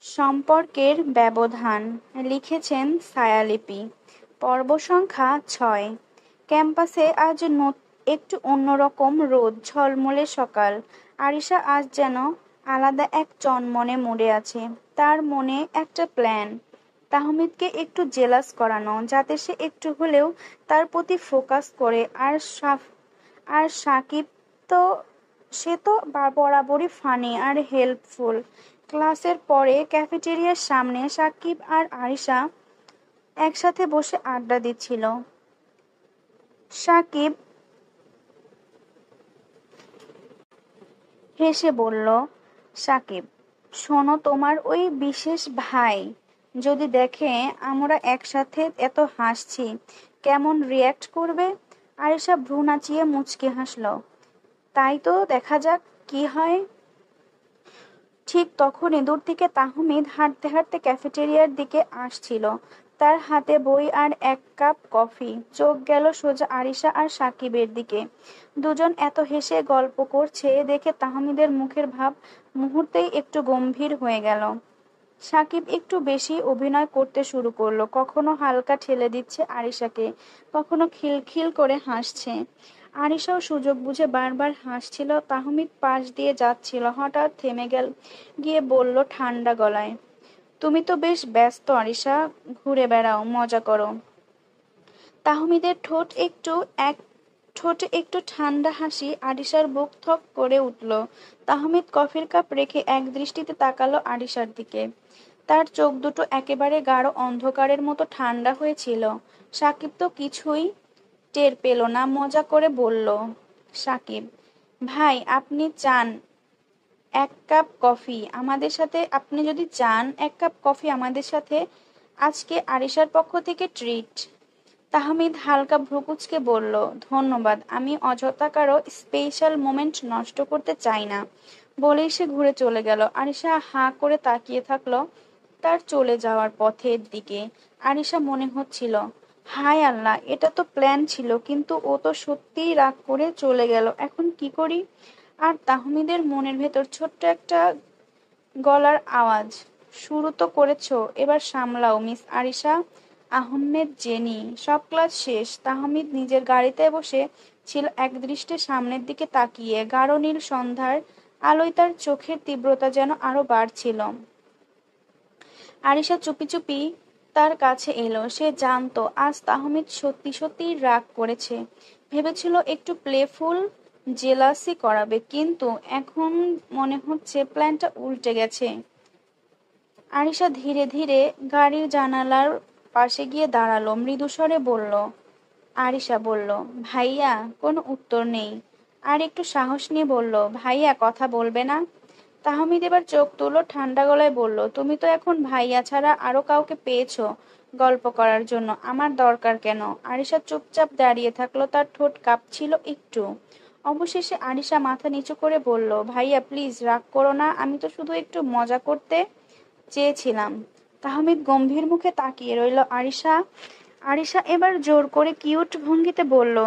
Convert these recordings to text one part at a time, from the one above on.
সম্পর্কের ব্যবধান লিখেছেন ছায়ালিপি। পর্ব সংখ্যা ৬। ক্যাম্পাসে আজ একটু অন্যরকম রোদ ঝলমলে সকাল। আরিশা আজ যেন আলাদা এক চনমনে মুডে আছে। তার মনে একটা প্ল্যান, তাহমিদকে একটু জেলাস করানো, যাতে সে একটু হলেও তার প্রতি ফোকাস করে। আর সাকিব তো সে তো বরাবরই ফানি আর হেল্পফুল। ক্লাসের পরে ক্যাফেটেরিয়ার সামনে সাকিব আর আরিশা একসাথে বসে আড্ডা দিচ্ছিল। সাকিব হেসে বলল, সাকিব, শোনো, তোমার ওই বিশেষ ভাই যদি দেখে আমরা একসাথে এত হাসছি, কেমন রিয়্যাক্ট করবে? আরিশা ভ্রু নাচিয়ে মুচকি হাসল। তাই তো, দেখা যাক কি হয়। ঠিক তখনই দূর থেকে তাহমিদ হাঁটতে হাঁটতে ক্যাফেটেরিয়ার দিকে আসছিল। তার হাতে বই আর এক কাপ কফি। চোখ গেল সোজা আরিশা আর সাকিবের দিকে। দুজন এত হেসে গল্প করছে দেখে তাহমিদের মুখের ভাব মুহূর্তেই একটু গম্ভীর হয়ে গেল। সাকিব একটু বেশি অভিনয় করতে শুরু করলো, কখনো হালকা ঠেলে দিচ্ছে আরিশাকে, কখনো খিলখিল করে হাসছে। আরিশাও সুযোগ বুঝে বারবার হাসছিল। তাহমিদ পাশ দিয়ে যাচ্ছিল, হঠাৎ থেমে গিয়ে বলল ঠান্ডা গলায়, তুমি তো বেশ ব্যস্ত আরিশা, ঘুরে বেড়াও, মজা করো। তাহমিদের ঠোঁটে একটু ঠান্ডা হাসি। আরিশার বুক থক করে উঠল। তাহমিদ কফির কাপ রেখে এক দৃষ্টিতে তাকালো আরিশার দিকে। তার চোখ দুটো একেবারে গাঢ় অন্ধকারের মতো ঠান্ডা হয়েছিল। সাকিব তো কিছুই টের পেল না, মজা করে বলল, সাকিব ভাই, আপনি যদি চান এক কাপ কফি আমাদের সাথে, আজকে আরিশার পক্ষ থেকে ট্রিট। তাহমিদ হালকা ভ্রুকুচকে বলল, ধন্যবাদ, আমি অযথা কারো স্পেশাল মোমেন্ট নষ্ট করতে চাই না। বলেই সে ঘুরে চলে গেল। আরিশা হাঁ করে তাকিয়ে থাকলো তার চলে যাওয়ার পথের দিকে। আরিশা মনে হচ্ছিল, হায় আল্লাহ, এটা তো প্ল্যান ছিল, কিন্তু ও তো সত্যিই রাগ করে চলে গেল, এখন কি করি? আর তাহমিদের মনের ভেতর ছোট্ট একটা গলার আওয়াজ, শুরু তো করেছো, এবার সামলাও মিস আরিশা আহমেদ জেনি। সব ক্লাস শেষ। তাহমিদ নিজের গাড়িতে বসে ছিল, একদৃষ্টে সামনের দিকে তাকিয়ে। গাঢ় নীল সন্ধ্যার আলোয় তার চোখের তীব্রতা যেন আরো বাড়ছিল। আরিশা চুপি চুপি তার কাছে এলো। সে জানতো আজ তাহমিদ সত্যি সত্যি রাগ করেছে। ভেবেছিল একটু প্লেফুল জেলাসি করাবে, কিন্তু এখন মনে হচ্ছে প্ল্যানটা উল্টে গেছে। আরিশা ধীরে ধীরে গাড়ির জানালার পাশে গিয়ে দাঁড়ালো, মৃদুস্বরে বলল, আরিশা বলল, ভাইয়া। কোনো উত্তর নেই। আর একটু সাহস নিয়ে বলল, ভাইয়া কথা বলবে না? তাহমিদ এবার চোখ তুলল, ঠান্ডা গলায় বলল, তুমি তো এখন ভাইয়া ছাড়া আরো কাউকে পেয়েছো গল্প করার জন্য, আমার দরকার কেন? আরিশা চুপচাপ দাঁড়িয়ে থাকলো, তার ঠোঁট কাঁপছিল একটু। অবশেষে আরিশা মাথা নিচু করে বলল, ভাইয়া প্লিজ রাগ করো না, আমি তো শুধু একটু মজা করতে চেয়েছিলাম। তাহমিদ গম্ভীর মুখে তাকিয়ে রইল। আরিশা এবার জোর করে কিউট ভঙ্গিতে বলল,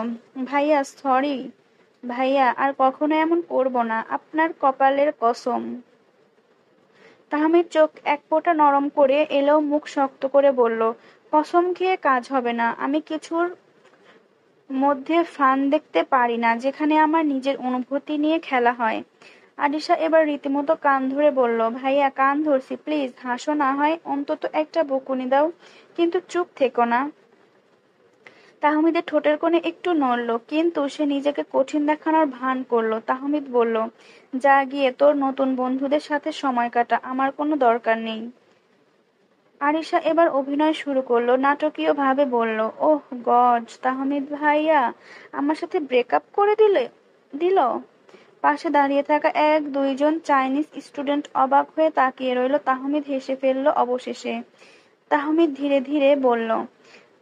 ভাইয়া সরি ভাইয়া, আর কখনো এমন করব না, আপনার কপালের কসম। তাহমিদ চোখ এক ফোঁটা নরম করে এলেও মুখ শক্ত করে বলল, কসম খেয়ে কাজ হবে না। আমি কিছুর মধ্যে ফান দেখতে পারি না যেখানে আমার নিজের অনুভূতি নিয়ে খেলা হয়। আরিশা এবার রীতিমতো কান ধরে বলল, ভাইয়া কান ধরছি, প্লিজ হাসো, না হয় অন্তত একটা বকুনি দাও, কিন্তু চুপ থেকো না। তাহমিদের ঠোঁটের কোণে একটু নড়ল, কিন্তু সে নিজেকে কঠিন দেখানোর ভান করলো। তাহমিদ বলল, যা গিয়ে তোর নতুন বন্ধুদের সাথে সময় কাটা, আমার কোনো দরকার নেই। আরিশা এবার অভিনয় শুরু করলো, নাটকীয় ভাবে বলল, ওহ গড, তাহমিদ ভাইয়া আমার সাথে ব্রেকআপ করে দিল। পাশে দাঁড়িয়ে থাকা এক দুইজন চাইনিজ স্টুডেন্ট অবাক হয়ে তাকিয়ে রইল। তাহমিদ হেসে ফেলল অবশেষে। তাহমিদ ধীরে ধীরে বলল,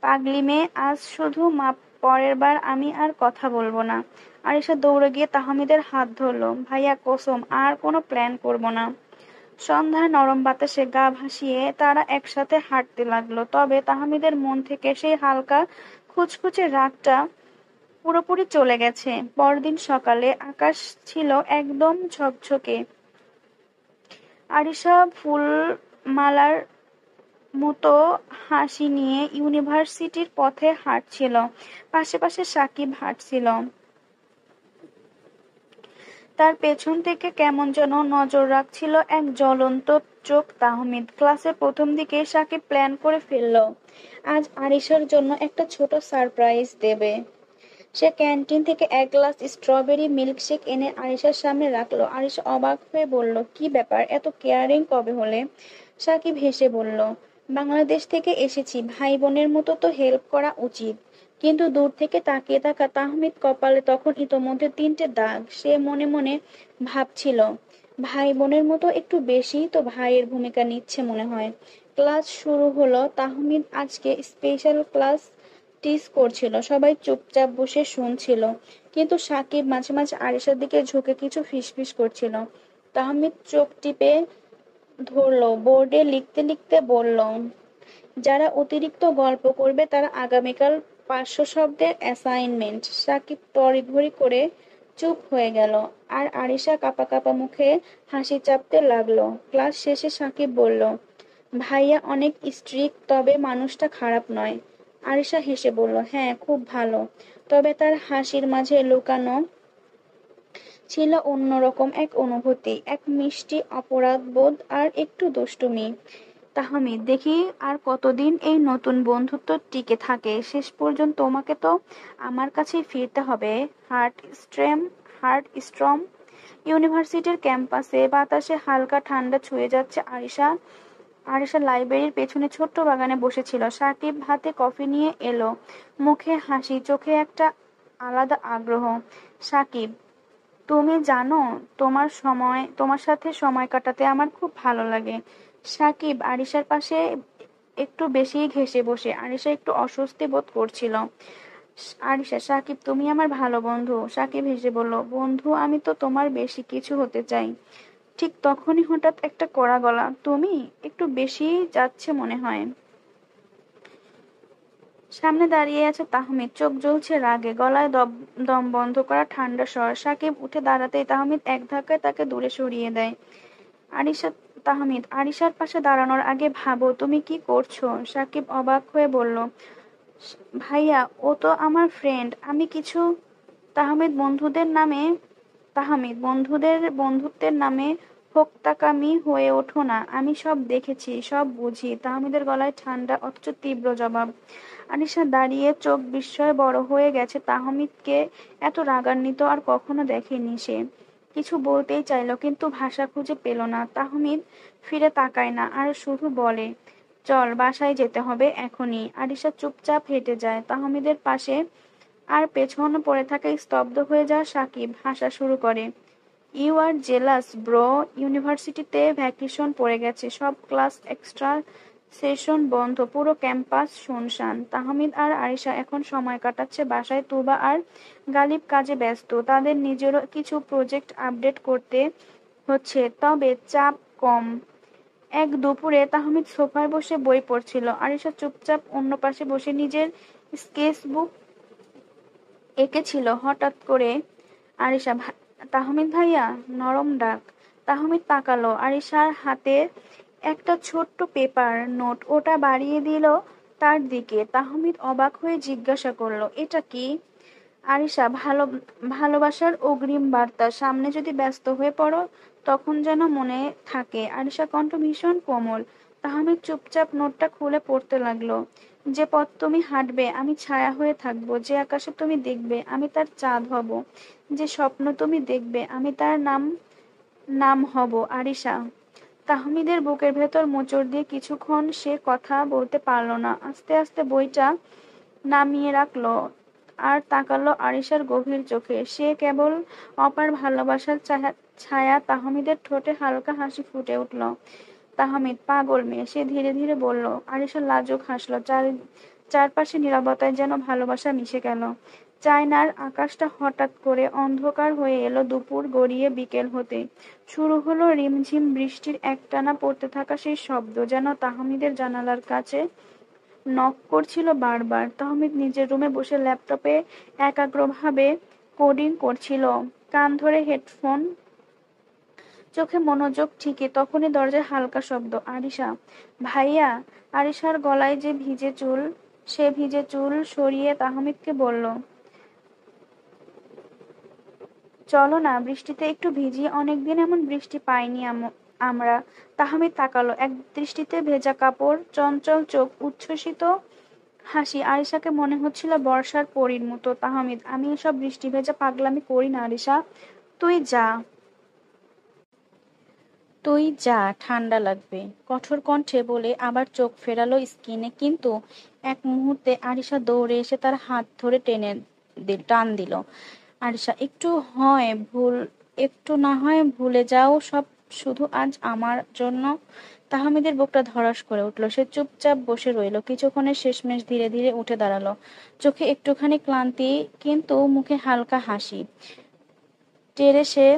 পাগলি মেয়ে, আজ শুধু মাপ, পরের বার আমি আর কথা বলবো না। আরিশা দৌড়ে গিয়ে তাহমিদের হাত ধরল, ভাইয়া কসম, আর কোনো প্ল্যান করব না। সন্ধ্যার নরম বাতাসে গা ভাসিয়ে তারা একসাথে হাঁটতে লাগলো। তবে তাহমিদের মন থেকে সেই হালকা খুচখুচে রাগটা পুরোপুরি চলে গেছে। পরদিন সকালে আকাশ ছিল একদম ঝকঝকে। আরিশা ফুল মালার মতো হাসি নিয়ে ইউনিভার্সিটির পথে হাঁটছিল। পাশে পাশে সাকিব হাঁটছিল। তার পেছন থেকে কেমন যেন নজর রাখছিল এক জ্বলন্ত চোখ তাহমিদ। ক্লাসের প্রথম দিকে সাকিব প্ল্যান করে ফেলল, আজ আরিশার জন্য একটা ছোট সারপ্রাইজ দেবে। সে ক্যান্টিন থেকে এক গ্লাস স্ট্রবেরি মিল্কশেক এনে আরিশার সামনে রাখলো। আরিশা অবাক হয়ে বলল, কি ব্যাপার, এত কেয়ারিং কবে হলে? সাকিব হেসে বলল, বাংলাদেশ থেকে এসেছি, ভাই বোনের মতো তো হেল্প করা উচিত। কিন্তু দূর থেকে তাকিয়ে থাকা তাহমিদ কপালে তখন ইতোমধ্যে 3টে দাগ। সে মনে মনে ভাবছিল, ভাই বোনের মতো একটু বেশি তো ভাইয়ের ভূমিকা নিচ্ছে মনে হয়। ক্লাস শুরু হলো। তাহমিদ আজকে স্পেশাল ক্লাস টিস করছিল। সবাই চুপচাপ বসে শুনছিল, কিন্তু সাকিব মাঝে মাঝে আরিশার দিকে ঝুঁকে কিছু ফিসফিস করছিল। তাহমিদ চোখ টিপে ধরলো, বোর্ডে লিখতে লিখতে বলল, যারা অতিরিক্ত গল্প করবে তারা আগামীকাল 500 শব্দের অ্যাসাইনমেন্ট। সাকিব তড়িঘড়ি করে চুপ হয়ে গেল, আর আরিশা কাঁপা কাঁপা মুখে হাসি চাপতে লাগলো। ক্লাস শেষে সাকিব বলল, ভাইয়া অনেক স্ট্রিক্ট, তবে মানুষটা খারাপ নয়। আরিশা হেসে বলল, হ্যাঁ খুব ভালো। তবে তার হাসির মাঝে লুকানো ছিল অন্যরকম এক অনুভূতি, এক মিষ্টি অপরাধবোধ আর একটু দুষ্টুমি। তাহমিদ, দেখি আর কতদিন এই নতুন বন্ধুত্ব টিকে থাকে। শেষ পর্যন্ত তোমাকে তো আমার কাছেই ফিরতে হবে। Heart storm. ইউনিভার্সিটির ক্যাম্পাসে বাতাসে হালকা ঠান্ডা ছুঁয়ে যাচ্ছে। আরিশা লাইব্রেরির পেছনে ছোট্ট বাগানে বসেছিল। সাকিব হাতে কফি নিয়ে এলো, মুখে হাসি, চোখে একটা আলাদা আগ্রহ। সাকিব, তুমি জানো, তোমার সাথে সময় কাটাতে আমার খুব ভালো লাগে। সাকিব আরিশার পাশে একটু বেশিই ঘেঁষে বসে। আরিশা একটু অস্বস্তি বোধ করছিল। আরিশা, সাকিব তুমি আমার ভালো বন্ধু। সাকিব হেসে বলল, বন্ধু আমি তো তোমার বেশি কিছু হতে চাই। ঠিক তখনই হঠাৎ একটা কড়া গলা, তুমি একটু বেশি যাচ্ছে মনে হয়। সামনে দাঁড়িয়ে আছে তাহমিদ, চোখ জ্বলছে রাগে, গলায় দম বন্ধ করা ঠান্ডা স্বর। সাকিব উঠে দাঁড়াতেই তাহমিদ এক ধাক্কায় তাকে দূরে সরিয়ে দেয়। আরিশা তাহমিদ আরিশার পাশে দাঁড়ানোর আগে ভাবো তুমি কি করছো। সাকিব অবাক হয়ে বলল, ভাইয়া ও তো আমার ফ্রেন্ড, আমি কিছু। তাহমিদ বন্ধুদের নামে বন্ধুত্বের নামে হোক্কাতামি হয়ে ওঠো না। আমি সব দেখেছি, সব বুঝি। তাহমিদের গলায় ঠান্ডা অথচ তীব্র জবাব। আনিশা দাঁড়িয়ে, চোখ বিস্ময়ে বড় হয়ে গেছে। তাহমিদকে এত রাগান্বিত আর কখনো দেখেনি সে। কিছু বলতেই চাইলো, কিন্তু ভাষা খুঁজে পেল না। তাহমিদ ফিরে তাকায় না, আর শুধু বলে, চল বাসায় যেতে হবে এখনই। আরিশা চুপচাপ হেঁটে যায় তাহমিদের পাশে, আর পেছন পড়ে থাকা স্তব্ধ হয়ে যাওয়া সাকিব হাসা শুরু করে। You are jealous bro. ইউনিভার্সিটিতে ভ্যাকেশন পড়ে গেছে, সব ক্লাস এক্সট্রা সেশন বন্ধ, পুরো ক্যাম্পাস শুনশান। তাহমিদ আর আরিশা এখন সময় কাটাচ্ছে বাসায়। তুবা আর গালিব কাজে ব্যস্ত, তাদের নিজেরও কিছু প্রজেক্ট আপডেট করতে হচ্ছে, তবে চাপ কম। এক দুপুরে তাহমিদ সোফায় বসে বই পড়ছিল। আরিশা চুপচাপ অন্য পাশে বসে নিজের স্কেচবুক এঁকেছিল। হঠাৎ করে আরিশা, তাহমিদ ভাইয়া, নরম ডাক। তাহমিদ তাকালো, আরিশার হাতে একটা ছোট্ট পেপার নোট, ওটা বাড়িয়ে দিল তার দিকে। তাহমিদ অবাক হয়ে জিজ্ঞাসা করলো, এটা কি? আরিশা, ভালোবাসার অগ্রিম বার্তা, সামনে যদি ব্যস্ত হয়ে পড়ো তখন যেন মনে থাকে। আরিশা কণ্ঠ ভীষণ কোমল। তাহমিদ চুপচাপ নোটটা খুলে পড়তে লাগলো। যে পথ তুমি হাঁটবে আমি ছায়া হয়ে থাকবো, যে আকাশে তুমি দেখবে আমি তার চাঁদ হব, যে স্বপ্ন তুমি দেখবে আমি তার নাম নাম হব আরিশা। তাহমিদের বুকের ভেতর মোচড় দিয়ে কিছুক্ষণ সে কথা বলতে পারল না। আস্তে আস্তে বইটা নামিয়ে রাখলো, আর তাকালো আরিশার গভীর চোখে। সে কেবল অপার ভালোবাসার ছায়া। তাহমিদের ঠোঁটে হালকা হাসি ফুটে উঠল। তাহমিদ, পাগল মেয়ে, সে ধীরে ধীরে বলল। আরিশা লাজুক হাসল। চারপাশে নীরবতায় যেন ভালোবাসা মিশে গেল। চায়নার আকাশটা হঠাৎ করে অন্ধকার হয়ে এলো। দুপুর গড়িয়ে বিকেল হতে শুরু হলো রিমঝিম বৃষ্টির একটানা পড়তে থাকা সেই শব্দ যেন তাহমিদের জানালার কাছে নক করছিল বারবার। তাহমিদ নিজের রুমে বসে ল্যাপটপে একাগ্রভাবে কোডিং করছিল। কান ধরে হেডফোন চোখে মনোযোগ ঠিকই। তখনই দরজায় হালকা শব্দ, আরিশা। ভাইয়া। আরিশার গলায় যে ভিজে চুল, সে ভিজে চুল সরিয়ে তাহমিদকে বলল, চলো না, বৃষ্টিতে একটু ভিজি, অনেকদিন এমন বৃষ্টি পাইনি আমরা। তাহমিদ তাকালো, এক দৃষ্টিতে ভেজা কাপড়, চঞ্চল চোখ, উচ্ছ্বসিত হাসি। আরিশাকে মনে হচ্ছিল বর্ষার পরীর মতো। তাহমিদ, আমি এসব বৃষ্টি ভেজা পাগলামি করি না আরিশা। তুই যা। তুই যা, ঠান্ডা লাগবে, কঠোর কণ্ঠে বলে আবার চোখ ফেরালো স্কিনে। কিন্তু এক মুহূর্তে আরিশা দৌড়ে এসে তার হাত ধরে টান দিল। আরিশা, একটু না হয় ভুলে যাও সব, শুধু আজ আমার জন্য। তাহমিদের বুকটা ধড়াস করে উঠল। সে চুপচাপ বসে রইল কিছুক্ষণের, শেষমেশ ধীরে ধীরে উঠে দাঁড়ালো। চোখে একটুখানি ক্লান্তি, কিন্তু মুখে হালকা হাসি। টেরেসে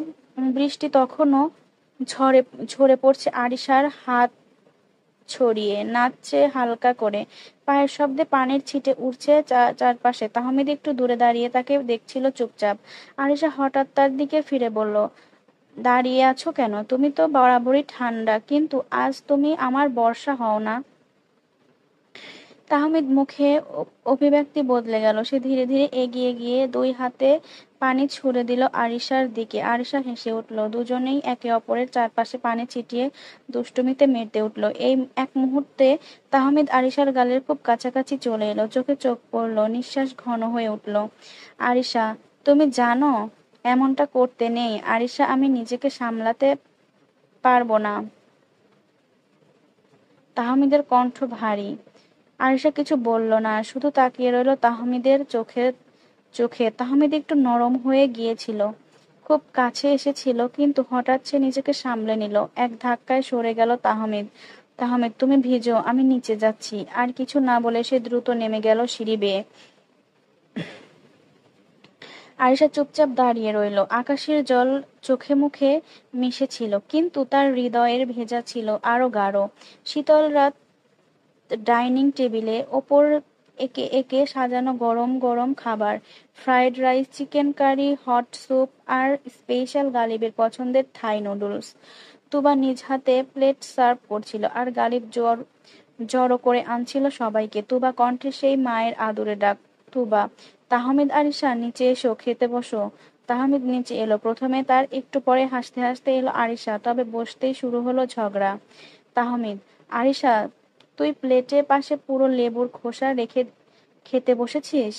বৃষ্টি তখনও ঝরে ঝরে পড়ছে। আরিশার হাত ছড়িয়ে নাচছে হালকা করে, পায়ের শব্দে পানির ছিটে উঠছে চারপাশে। তাহমিদ একটু দূরে দাঁড়িয়ে তাকে দেখছিল চুপচাপ। আরিশা হঠাৎ তার দিকে ফিরে বলল, দাঁড়িয়ে আছো কেন? তুমি তো বরাবরই ঠান্ডা, কিন্তু আজ তুমি আমার বর্ষা হও না। তাহমিদ মুখে অভিব্যক্তি বদলে গেল। সে ধীরে ধীরে এগিয়ে গিয়ে দুই হাতে পানি ছুড়ে দিল আরিশার দিকে। আরিশা হেসে উঠল। দুজনেই একে অপরের চারপাশে পানি ছিটিয়ে দুষ্টুমিতে মেতে উঠল। এই এক মুহূর্তে তাহমিদ আরিশার গালের খুব কাছাকাছি চলে এলো। চোখে চোখ পড়ল, নিঃশ্বাস ঘন হয়ে উঠল। আরিশা, তুমি জানো এমনটা করতে নেই। আরিশা, আমি নিজেকে সামলাতে পারবো না। তাহমিদের কণ্ঠ ভারী। আরিশা কিছু বলল না, শুধু তাকিয়ে রইল তাহমিদের চোখে। তাহমিদ একটু নরম হয়ে গিয়েছিল, খুব কাছে এসেছিল, কিন্তু হঠাৎ সে নিজেকে সামলে নিল। এক ধাক্কায় সরে গেল তাহমিদ। তাহমিদ, তুমি ভিজো, আমি নিচে যাচ্ছি। আর কিছু না বলে সে দ্রুত নেমে গেল সিঁড়ি বেয়ে। আরিশা চুপচাপ দাঁড়িয়ে রইল। আকাশের জল চোখে মুখে মিশেছিল, কিন্তু তার হৃদয়ের ভেজা ছিল আরো গাঢ়। শীতল রাত, ডাইনিং টেবিলে ওপর একে একে সাজানো গরম গরম খাবার, fried rice, chicken curry, hot soup আর স্পেশাল গালিবের পছন্দের থাই নুডলস। তুবা নিজ হাতে প্লেট সার্ভ করছিল, আর গালিব জড়ো করে আনছিল সবাইকে। তুবা কণ্ঠে সেই মায়ের আদুরে ডাক, তুবা। তাহমিদ, আরিশা, নিচে এসো, খেতে বসো। তাহমিদ নিচে এলো প্রথমে, তার একটু পরে হাসতে হাসতে এলো আরিশা। তবে বসতেই শুরু হলো ঝগড়া। তাহমিদ, আরিশা, তুই প্লেটে পাশে পুরো লেবুর খোসা রেখে খেতে বসেছিস?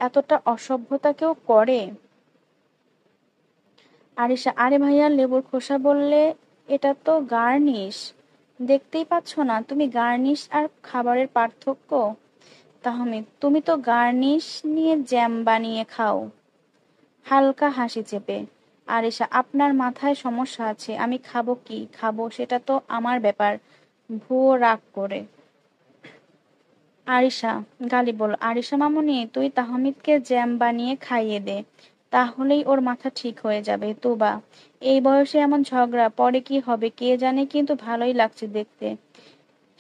এতটা অসভ্যতা কেউ করে? আরিশা, আরে ভাইয়া, লেবুর খোসা বললে এটা তো গার্নিশ। দেখতেই পাচ্ছ না তুমি গার্নিশ আর খাবারের পার্থক্য? তাহমিদ, তুমি তো গার্নিশ নিয়ে জ্যাম বানিয়ে খাও। হালকা হাসি চেপে। আরিশা, আপনার মাথায় সমস্যা আছে। আমি খাবো কি খাবো সেটা তো আমার ব্যাপার। ভুয়ো রাগ করে। আরিশা গালি বলল, আরিশা মামুনি, তুই তাহমিদকে জ্যাম বানিয়ে খাইয়ে দে, তাহলেই ওর মাথা ঠিক হয়ে যাবে। তোবা, এই বয়সে এমন ঝগড়া, পরে কি হবে কে জানে, কিন্তু ভালোই লাগছে দেখতে।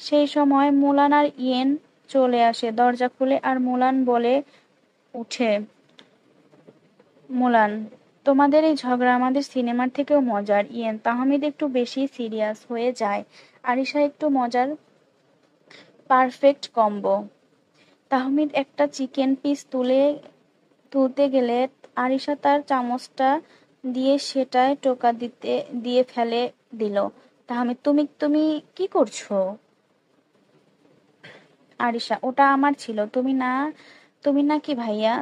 সেই সময় মুলান আর ইয়েন চলে আসে। দরজা খুলে আর মুলান বলে উঠে, মুলান, তোমাদের এই ঝগড়া আমাদের সিনেমার থেকেও মজার। ইয়েন, তাহমিদ একটু বেশি সিরিয়াস হয়ে যায়, আরিশা একটু মজার, পারফেক্ট কম্বো। তাহমিদ একটা চিকেন পিস তুলতে গেলে আরিশা তার চামচটা দিয়ে সেটায় টোকা দিয়ে ফেলে দিল। তাহমিদ, তুমি তুমি কি করছো? আরিশা, ওটা আমার ছিল, তুমি না। তুমি নাকি ভাইয়া?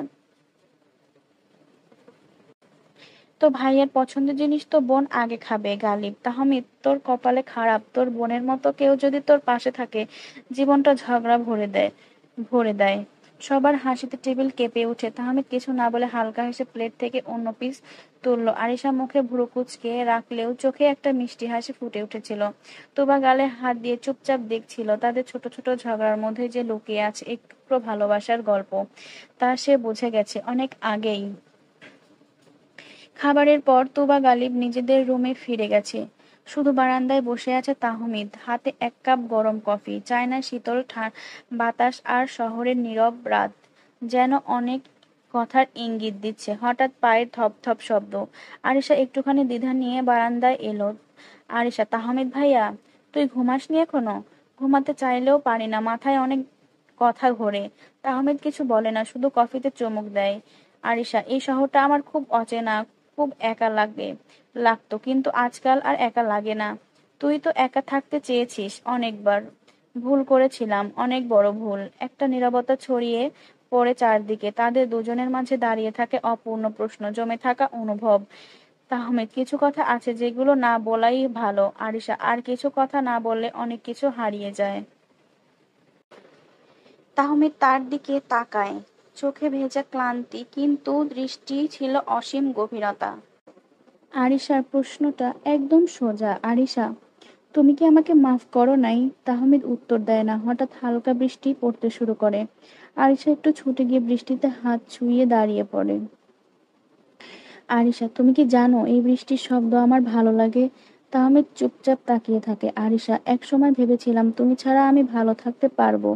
তো ভাইয়ের পছন্দের জিনিস তো বোন আগে খাবে। গালিব, তাহমিদ, তোর কপালে খারাপ, তোর বোনের মতো কেউ যদি তোর পাশে থাকে, জীবনটা ঝগড়া ভরে দেয়। সবার হাসিতে টেবিল কেঁপে ওঠে। তাহমিদ কিছু না বলে হালকা হেসে প্লেট থেকে অন্য পিস তুললো। আরিশা মুখে ভ্রু কুঁচকে রাখলেও চোখে একটা মিষ্টি হাসি ফুটে উঠেছিল। তোবা গালে হাত দিয়ে চুপচাপ দেখছিল। তাদের ছোট ছোট ঝগড়ার মধ্যে যে লুকিয়ে আছে এক টুকরো ভালোবাসার গল্প, তা সে বুঝে গেছে অনেক আগেই। খাবারের পর তুবা গালিব নিজেদের রুমে ফিরে গেছে। শুধু বারান্দায় বসে আছে তাহমিদ, হাতে এক কাপ গরম কফি, চায়না শীতল বাতাস আর শহরের নীরব রাত যেন অনেক কথার ইঙ্গিত দিচ্ছে। হঠাৎ পায়ের থপ থপ শব্দ। আরিশা একটুখানি দ্বিধা নিয়ে বারান্দায় এলো। আরিশা, তাহমিদ ভাইয়া, তুই ঘুমাসনি এখনো? ঘুমাতে চাইলেও পারি না, মাথায় অনেক কথা ঘোরে। তাহমিদ কিছু বলে না, শুধু কফিতে চুমুক দেয়। আরিশা, এই শহরটা আমার খুব অচেনা, খুব একা লাগতো, কিন্তু আজকাল আর একা লাগে না। তুই তো একা থাকতে চেয়েছিস অনেকবার। ভুল করেছিলাম, অনেক বড় ভুল। একটা নীরবতা ছড়িয়ে পড়ে চারদিকে। তাদের দুজনের মাঝে দাঁড়িয়ে থাকে অপূর্ণ প্রশ্ন, জমে থাকা অনুভব। তাহমিদ, কিছু কথা আছে যেগুলো না বলাই ভালো। আরিশা, আর কিছু কথা না বললে অনেক কিছু হারিয়ে যায়। তাহমিদ তার দিকে তাকায়, চোখে ভেজা ক্লান্তি, কিন্তু দৃষ্টি ছিল অসীম গভীরতা। আরিশার প্রশ্নটা একদম সোজা। আরিশা, তুমি কি আমাকে মাফ করো নাই? তাহমিদ উত্তর দেয় না। হঠাৎ হালকা বৃষ্টি পড়তে শুরু করে। আরিশা একটু ছুটে গিয়ে বৃষ্টিতে হাত ছুঁয়ে দাঁড়িয়ে পড়ে। আরিশা, তুমি কি জানো এই বৃষ্টির শব্দ আমার ভালো লাগে? তাহমিদ চুপচাপ তাকিয়ে থাকে। আরিশা, এক সময় ভেবেছিলাম তুমি ছাড়া আমি ভালো থাকতে পারবো।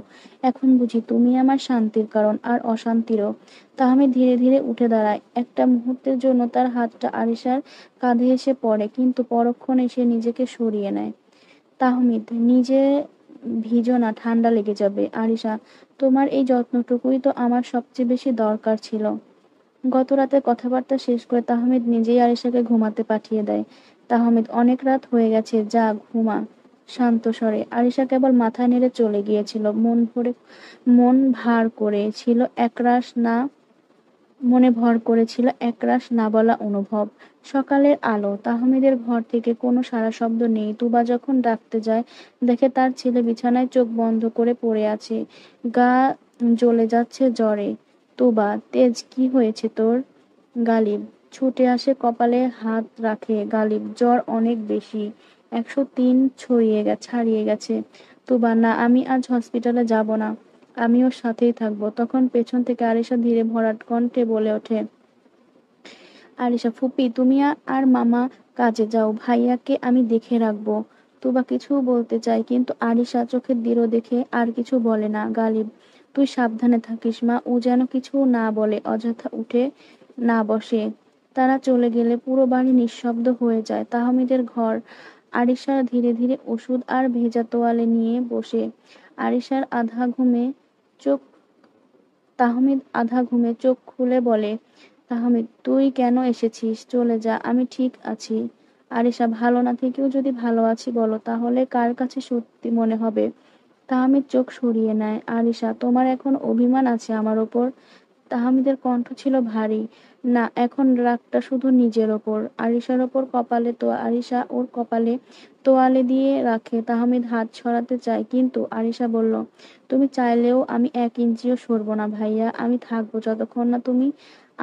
এখন বুঝি তুমি আমার শান্তির কারণ, আর অশান্তিরও। তাহমিদ ধীরে ধীরে উঠে দাঁড়ায়। একটা মুহূর্তের জন্য তার হাতটা আরিশার কাঁধে এসে পড়ে, কিন্তু পরক্ষণে সে নিজেকে সরিয়ে নেয়। তাহমিদ, নিজে ভিজো না, ঠান্ডা লেগে যাবে। আরিশা, তোমার এই যত্নটুকুই তো আমার সবচেয়ে বেশি দরকার ছিল। গত রাতে কথাবার্তা শেষ করে তাহমিদ নিজেই আরিশাকে ঘুমাতে পাঠিয়ে দেয়। তাহমিদ, অনেক রাত হয়ে গেছে, যা ঘুমা। শান্ত স্বরে। আরিশা কেবল মাথা নেড়ে চলে গিয়েছিল। মন ভার করেছিল একরাশ না মনে ভর করেছিল একরাশ না বলা অনুভব। সকালের আলো। তাহমিদের ঘর থেকে কোনো সাড়া শব্দ নেই। তুবা যখন ডাকতে যায়, দেখে তার ছেলে বিছানায় চোখ বন্ধ করে পড়ে আছে, গা জ্বলে যাচ্ছে জ্বরে। তুবা, তেজ, কি হয়েছে তোর? গালিব ছুটে আসে, কপালে হাত রাখে। গালিব, জ্বর অনেক বেশি, 103 ছাড়িয়ে গেছে। তুবা, না, আমি আজ হসপিটালে যাব না, আমি ওর সাথেই থাকবো। তখন পেছন থেকে আরিশা ধীরে ভরাট কণ্ঠে বলে ওঠে। আরিশা, ফুপি, তুমি আর মামা কাজে যাও, ভাইয়াকে আমি দেখে রাখবো। তুবা কিছু বলতে চায়, কিন্তু আরিশা চোখের দৃঢ় দেখে আর কিছু বলে না। গালিব, তুই সাবধানে থাকিস মা, ও যেন কিছু না বলে, অযথা উঠে না বসে। তারা চলে গেলে পুরো বাড়ি নিঃশব্দ হয়ে যায়। তাহমিদের ঘর। আরিশা ধীরে ধীরে ওষুধ আর ভেজা তোয়ালে নিয়ে বসে। আরিশার আধা ঘুমে চোখ তাহমিদ আধা ঘুমে চোখ খুলে বলে, তাহমিদ, তুই কেন এসেছিস? চলে যা, আমি ঠিক আছি। আরিশা, ভালো না থেকেও যদি ভালো আছি বলো, তাহলে কার কাছে সত্যি মনে হবে? তাহমিদ চোখ সরিয়ে নেয়। আরিশা, তোমার এখন অভিমান আছে আমার ওপর? তাহমিদের কণ্ঠ ছিল ভারী। না, এখন রাগটা শুধু নিজের ওপর। আরিশা ওর কপালে তোয়ালে দিয়ে রাখে। তাহমিদ হাত ছড়াতে চায়, কিন্তু আরিশা বলল, তুমি চাইলেও আমি 1 ইঞ্চিও সরবো না ভাইয়া, আমি থাকবো যতক্ষণ না তুমি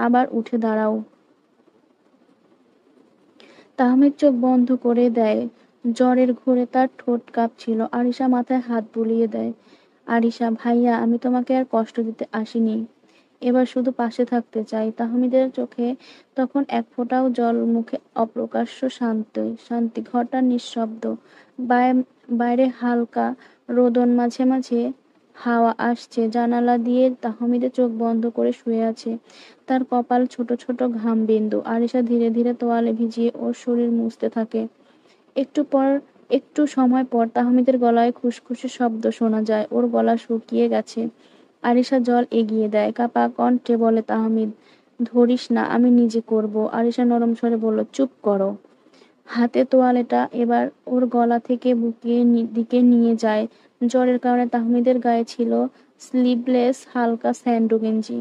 আবার উঠে দাঁড়াও। তাহমিদ চোখ বন্ধ করে দেয়। জ্বরের ঘোরে তার ঠোঁট কাঁপছিল। আরিশা মাথায় হাত বুলিয়ে দেয়। আরিশা, ভাইয়া, আমি তোমাকে আর কষ্ট দিতে আসিনি, এবার শুধু পাশে থাকতে চাই। তাহমিদের চোখে তখন এক ফোঁটাও জল, মুখে অপ্রকাশ্য শান্তি। ঘরটা নিঃশব্দ। বাইরে হালকা রোদন, মাঝে মাঝে হাওয়া আসছে জানালা দিয়ে। তাহমিদে চোখ বন্ধ করে শুয়ে আছে, তার কপাল ছোট ছোট ঘাম বিন্দু। আরিশা ধীরে ধীরে তোয়ালে ভিজিয়ে ওর শরীর মুছতে থাকে। একটু পর একটু সময় পর তাহমিদের গলায় খুশখুশে শব্দ শোনা যায়। ওর গলা শুকিয়ে গেছে। আরিশা জল এগিয়ে দেয়। কাপা কণ্ঠে বলে, তাহমিদ, ধরিস না, আমি নিজে করব। আরিশা নরম স্বরে বলল, চুপ করো। হাতে তোয়ালেটা এবার ওর গলা থেকে বুকের দিকে নিয়ে যায়। জ্বরের কারণে তাহমিদের গায়ে ছিল স্লিভলেস হালকা স্যান্ডো গেঞ্জি।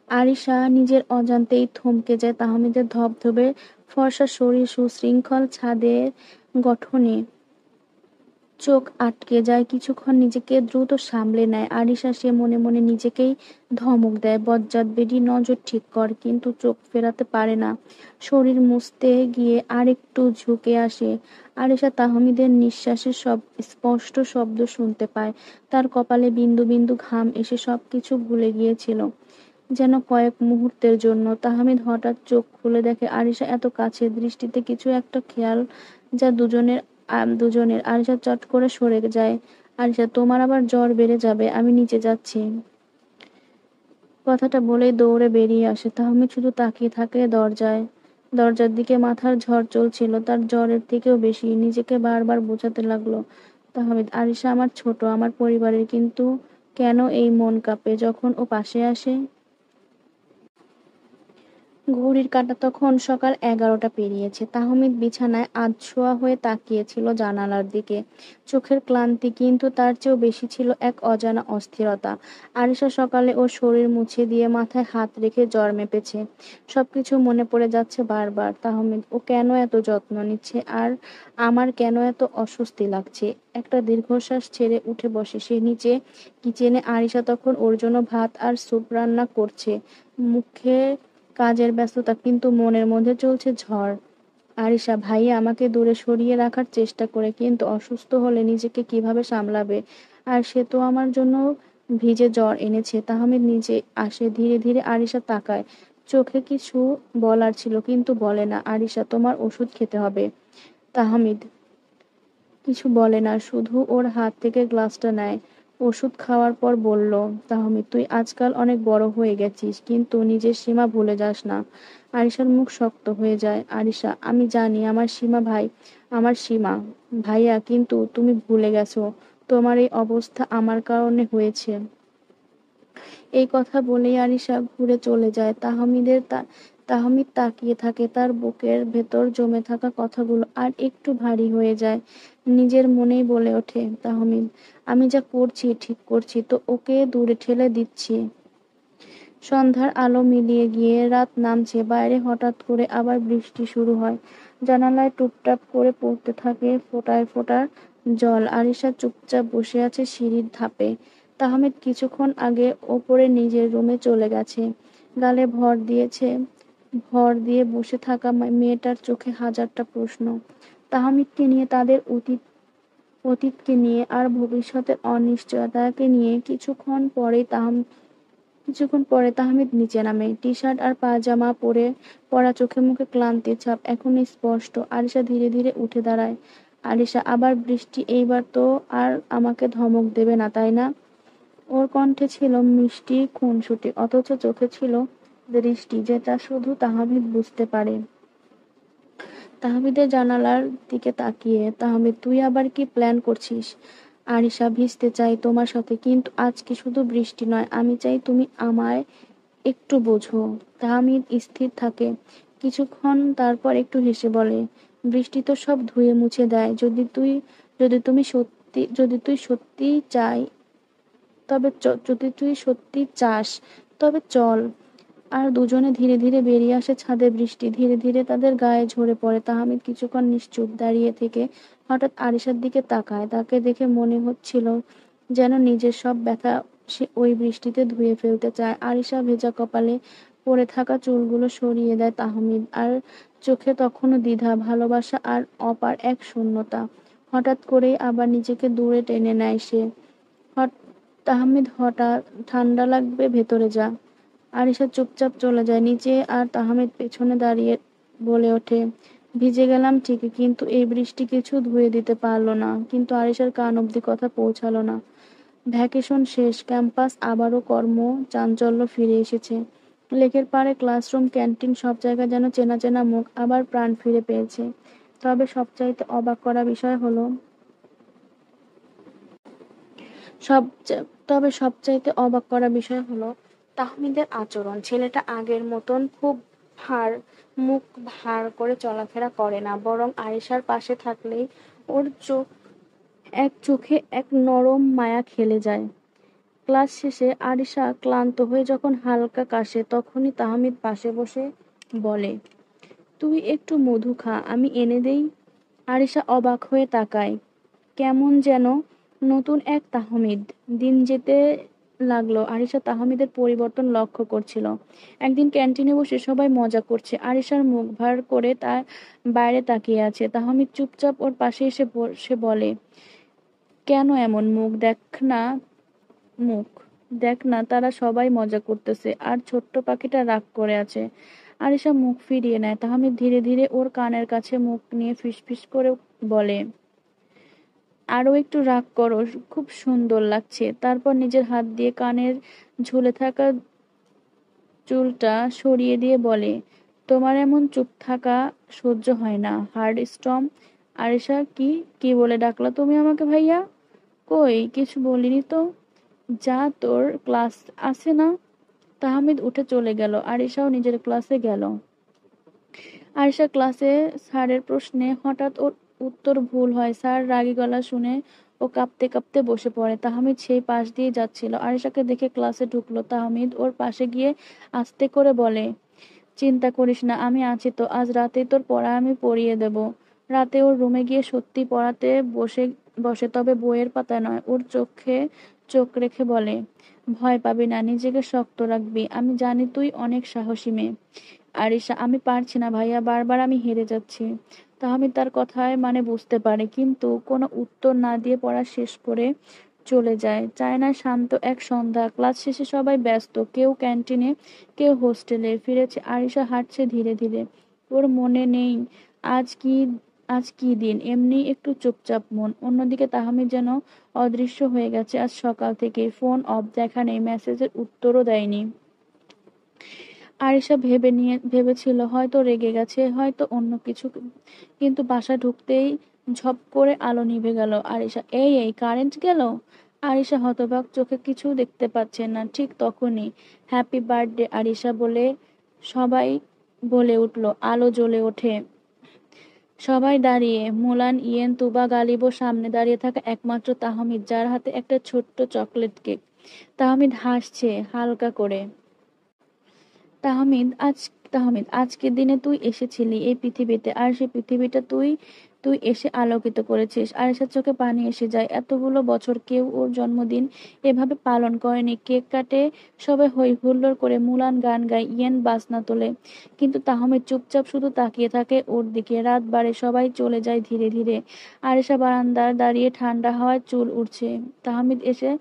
আরিশা নিজের অজান্তেই থমকে যায়। তাহমিদের ধবধবে ফর্সা শরীর, সুশৃঙ্খল ছাদের গঠনে চোখ আটকে যায়। কিছুক্ষণ নিজেকে দ্রুত সামলে নেয় আরিশা। সে মনে মনে নিজেকেই ধমক দেয়, বজ্জাত বেডি, নজর ঠিক কর। কিন্তু চোখ ফেরাতে পারে না। শরীর মুছতে গিয়ে আরেকটু ঝুঁকে আসে। আরিশা তাহমিদের নিঃশ্বাসের সব স্পষ্ট শব্দ শুনতে পায়। তার কপালে বিন্দু বিন্দু ঘাম এসে সবকিছু ভুলে গিয়েছিল, যেন কয়েক মুহূর্তের জন্য। তাহমিদ হঠাৎ চোখ খুলে দেখে আরিশা এত কাছে। দৃষ্টিতে কিছু একটা খেয়াল, যা দুজনের। আরিশা চট করে সরে যায়। আরিশা, তোমার আবার জ্বর বেড়ে যাবে, আমি নিচে যাচ্ছি। কথাটা বলেই দৌড়ে বেরিয়ে আসে। তাহমিদ শুধু তাকিয়ে থাকে দরজার দিকে। মাথার ঝড় চলছিল, তার জ্বরের থেকেও বেশি। নিজেকে বারবার বোঝাতে লাগলো, তাহমিদ, আরিশা আমার ছোট, আমার পরিবারের, কিন্তু কেন এই মন কাঁপে যখন ও পাশে আসে? ঘড়ির কাঁটা তখন সকাল 11টা পেরিয়েছে। তাহমিদ বিছানায় আধশোয়া হয়ে তাকিয়েছিল জানালার দিকে। চোখের ক্লান্তি, কিন্তু তার চেয়েও বেশি ছিল এক অজানা অস্থিরতা। আরিশা সকালে ওর শরীর মুছে দিয়ে মাথায় হাত রেখে জ্বর মেপেছে। সবকিছু মনে পড়ে যাচ্ছে বারবার। তাহমিদ, ও কেন এত যত্ন নিচ্ছে, আর আমার কেন এত অস্বস্তি লাগছে? একটা দীর্ঘশ্বাস ছেড়ে উঠে বসে সে। নিচে কিচেনে আরিশা তখন ওর জন্য ভাত আর স্যুপ রান্না করছে। মুখে কাজের ব্যস্ততা, কিন্তু মনের মধ্যে চলছে ঝড়। আরিশা ভাইয়া আমাকে দূরে সরিয়ে রাখার চেষ্টা করে, কিন্তু অসুস্থ হলে নিজেকে কিভাবে সামলাবে? আর সে তো আমার জন্য ভিজে জ্বর এনেছে। তাহমিদ নিজে আসে, ধীরে ধীরে আরিশা তাকায়। চোখে কিছু বলার ছিল, কিন্তু বলে না। আরিশা, তোমার ওষুধ খেতে হবে। তাহমিদ কিছু বলে না, শুধু ওর হাত থেকে গ্লাসটা নেয়। ওষুধ খাওয়ার পর বলল, তাহমিদ, তুই আজকাল অনেক বড় হয়ে গেছিস, কিন্তু নিজের সীমা ভুলে যাস না। আরিশার মুখ শক্ত হয়ে যায়। আরিশা, আমি জানি আমার সীমা ভাই, আমার সীমা ভাইয়া, কিন্তু তুমি ভুলে গেছো তোমার এই অবস্থা আমার কারণে হয়েছে। এই কথা বলেই আরিশা ঘুরে চলে যায়। তাহমিদ তাকিয়ে থাকে। তার বুকের ভেতর জমে থাকা কথাগুলো আর একটু ভারী হয়ে যায়। নিজের মনেই বলে ওঠে, তাহমিদ, আমি যা করছি ঠিক করছি তো ওকে দূরে ঠেলে দিচ্ছি? সন্ধ্যার আলো মিলিয়ে গিয়ে রাত নামছে। বাইরে হঠাৎ করে আবার বৃষ্টি শুরু হয়। জানালায় টুপটাপ করে পড়তে থাকে ফোঁটায় ফোঁটা জল। আরিশা চুপচাপ বসে আছে সিঁড়ির ধাপে। তাহমিদ কিছুক্ষণ আগে ওপরে নিজের রুমে চলে গেছে। গালে ভর দিয়ে বসে থাকা মেয়েটার চোখে হাজারটা প্রশ্ন। তাহমিদকে নিয়ে, তাদের অতীতকে নিয়ে, আর ভবিষ্যতের অনিশ্চয়তাকে নিয়ে। কিছুক্ষণ পরে তাহমিদ নিচে নামে। টি শার্ট আর পাজামা পরে, পরা চোখে মুখে ক্লান্তির ছাপ এখন স্পষ্ট। আরিশা ধীরে ধীরে উঠে দাঁড়ায়। আরিশা, আবার বৃষ্টি? এইবার তো আর আমাকে ধমক দেবে না, তাই না? ওর কণ্ঠে ছিল মিষ্টি খুনসুটি, অথচ চোখে ছিল দৃষ্টি যেটা শুধু তাহমিদ বুঝতে পারে। তাহমিদের জানালার দিকে তাকিয়ে, তাহমিদ, তুই আবার কি প্ল্যান করছিস? আরিশা, ভিজতে চাই তোমার সাথে, কিন্তু আজকে শুধু বৃষ্টি নয়, আমি চাই তুমি আমায় একটু বোঝো। তাহমিদ স্থির থাকে কিছুক্ষণ, তারপর একটু হেসে বলে, বৃষ্টি তো সব ধুয়ে মুছে দেয়। যদি তুই সত্যি চাই যদি তুই সত্যি চাস, তবে চল। আর দুজনে ধীরে ধীরে বেরিয়ে আসে ছাদে। বৃষ্টি ধীরে ধীরে তাদের গায়ে ঝরে পড়ে। তাহমিদ কিছুক্ষণ নিশ্চুপ দাঁড়িয়ে থেকে হঠাৎ আরিশার দিকে তাকায়। তাকে দেখে মনে হচ্ছিল যেন নিজের সব ব্যথা সে ওই বৃষ্টিতে ধুয়ে ফেলতে চায়। আরিশা ভেজা কপালে পড়ে থাকা চুলগুলো সরিয়ে দেয়। তাহমিদ আর চোখে তখনও দ্বিধা, ভালোবাসা আর অপার এক শূন্যতা। হঠাৎ করেই আবার নিজেকে দূরে টেনে নেয় সে। তাহমিদ, হঠাৎ ঠান্ডা লাগবে, ভেতরে যা। আরিশা চুপচাপ চলে যায় নিচে, আর তাহমিদ পেছনে দাঁড়িয়ে বলে ওঠে, ভিজে গেলাম ঠিকই, কিন্তু এই বৃষ্টি কিছু ধুয়ে দিতে পারলো না। কিন্তু আরিশার কান অব্দি কথা পৌঁছালো না। ভ্যাকেশন শেষ, ক্যাম্পাস আবারও কর্ম চাঞ্চল্য ফিরে এসেছে। লেকের পাড়ে, ক্লাসরুম, ক্যান্টিন, সব জায়গায় যেন চেনা চেনা মুখ আবার প্রাণ ফিরে পেয়েছে। তবে সবচাইতে অবাক করা বিষয় হলো সবচাইতে অবাক করা বিষয় হলো তাহমিদের আচরণ। ছেলেটা আগের মতন খুব ভার মুখ ভার করে চলাফেরা করে না, বরং আয়েশার পাশে থাকলেই ওর চোখে এক নরম মায়া খেলে যায়। ক্লাস শেষে আরিশা ক্লান্ত হয়ে যখন হালকা কাশে, তখনই তাহমিদ পাশে বসে বলে, তুই একটু মধু খা, আমি এনে দেই। আরিশা অবাক হয়ে তাকায়। কেমন যেন নতুন এক তাহমিদ। দিন যেতে লাগলো। আরিশা তাহমিদের পরিবর্তন লক্ষ্য করছিল। একদিন ক্যান্টিনে বসে সবাই মজা করছে, আরিশার মুখ ভার করে তার বাইরে তাকিয়ে আছে। তাহমিদ চুপচাপ ওর পাশে এসে সে বলে, কেন এমন মুখ দেখ না, তারা সবাই মজা করতেছে, আর ছোট্ট পাখিটা রাগ করে আছে। আরিশা মুখ ফিরিয়ে নেয়। তাহমিদ ধীরে ধীরে ওর কানের কাছে মুখ নিয়ে ফিসফিস করে বলে, আরো একটু রাগ করো, খুব সুন্দর লাগছে। তারপর নিজের হাত দিয়ে কানের ঝুলে থাকা চুলটা সরিয়ে দিয়ে বলে, তোমার এমন চুপ থাকা সহ্য হয় না, হার্ড স্টর্ম। আরিশা, কি কি বলে ডাকলা তুমি আমাকে ভাইয়া? কই কিছু বলিনি তো। যা, তোর ক্লাস আছে না? তাহমিদ উঠে চলে গেল। আরিশাও নিজের ক্লাসে গেল। আরিশা ক্লাসে স্যারের প্রশ্নে হঠাৎ ওর উত্তর ভুল হয়। স্যার রাগী গলা শুনে ও কাঁপতে কাঁপতে বসে পড়ে। তাহমিদ সেই পাশ দিয়ে যাচ্ছিল, আরিশাকে দেখে ক্লাসে ঢুকলো। তাহমিদ ওর পাশে গিয়ে আস্তে করে বলে, চিন্তা করিস না, আমি আছি তো, আজ রাতেই তোর পড়া আমি পড়িয়ে দেব। রাতে ওর রুমে গিয়ে সত্যি পড়াতে বসে বসে তবে বইয়ের পাতা নয়। ওর চোখে চোখ রেখে বলে, ভয় পাবি না, নিজেকে শক্ত রাখবি, আমি জানি তুই অনেক সাহসী মেয়ে। আরিশা, আমি পারছি না ভাইয়া, বারবার আমি হেরে যাচ্ছি। তাহমিদ তার কথায় মানে বুঝতে পারে, কিন্তু কোনো উত্তর না দিয়ে পড়া শেষ করে চলে যায়। চায়নায় শান্ত এক সন্ধ্যা। ক্লাস শেষে সবাই ব্যস্ত, কেউ ক্যান্টিনে, কেউ হোস্টেলে। ফিরেছে আরিশা, হাঁটছে ধীরে ধীরে। ওর মনে নেই আজ কি আজ কি দিন, এমনি একটু চুপচাপ মন। অন্যদিকে তাহমিদ যেন অদৃশ্য হয়ে গেছে আজ সকাল থেকে। ফোন অফ, দেখা নেই, মেসেজের উত্তরও দেয়নি। আরিশা ভেবেছিল হয়তো রেগে গেছে, হয়তো অন্য কিছু, কিন্তু বাসা ঢুকতেই ঝপ করে আলো নিভে গেল। আরিশা, এই এই কারেন্ট গেল। আরিশা হতবাক, চোখে কিছু দেখতে পাচ্ছে না। ঠিক তখনই হ্যাপি বার্থডে আরিশা বলে সবাই বলে উঠল। আলো জ্বলে ওঠে। সবাই দাঁড়িয়ে, মুলান, ইয়েন, তুবা, গালিব, সামনে দাঁড়িয়ে থাকা একমাত্র তাহমিদ, যার হাতে একটা ছোট্ট চকলেট কেক। তাহমিদ হাসছে হালকা করে। তাহমিদ, আজকের দিনে তুই এসেছিলি এই পৃথিবীতে, আর সেই পৃথিবীটা তুই তুই এসে আলোকিত করেছিস। আয়েশার চোখে পানি এসে যায়। এতগুলো বছর কেউ ওর জন্মদিন এভাবে পালন করেনি। কেক কাটে, সবাই হই হুল্লোড় করে, মুলান গান গায়, ইয়েন বাজনা তোলে, কিন্তু তাহমিদ চুপচাপ শুধু তাকিয়ে থাকে ওর দিকে। রাত বাড়ে, সবাই চলে যায় ধীরে ধীরে। আয়েশা বারান্দায় দাঁড়িয়ে, ঠান্ডা হাওয়ায় চুল উড়ছে। তাহমিদ এসে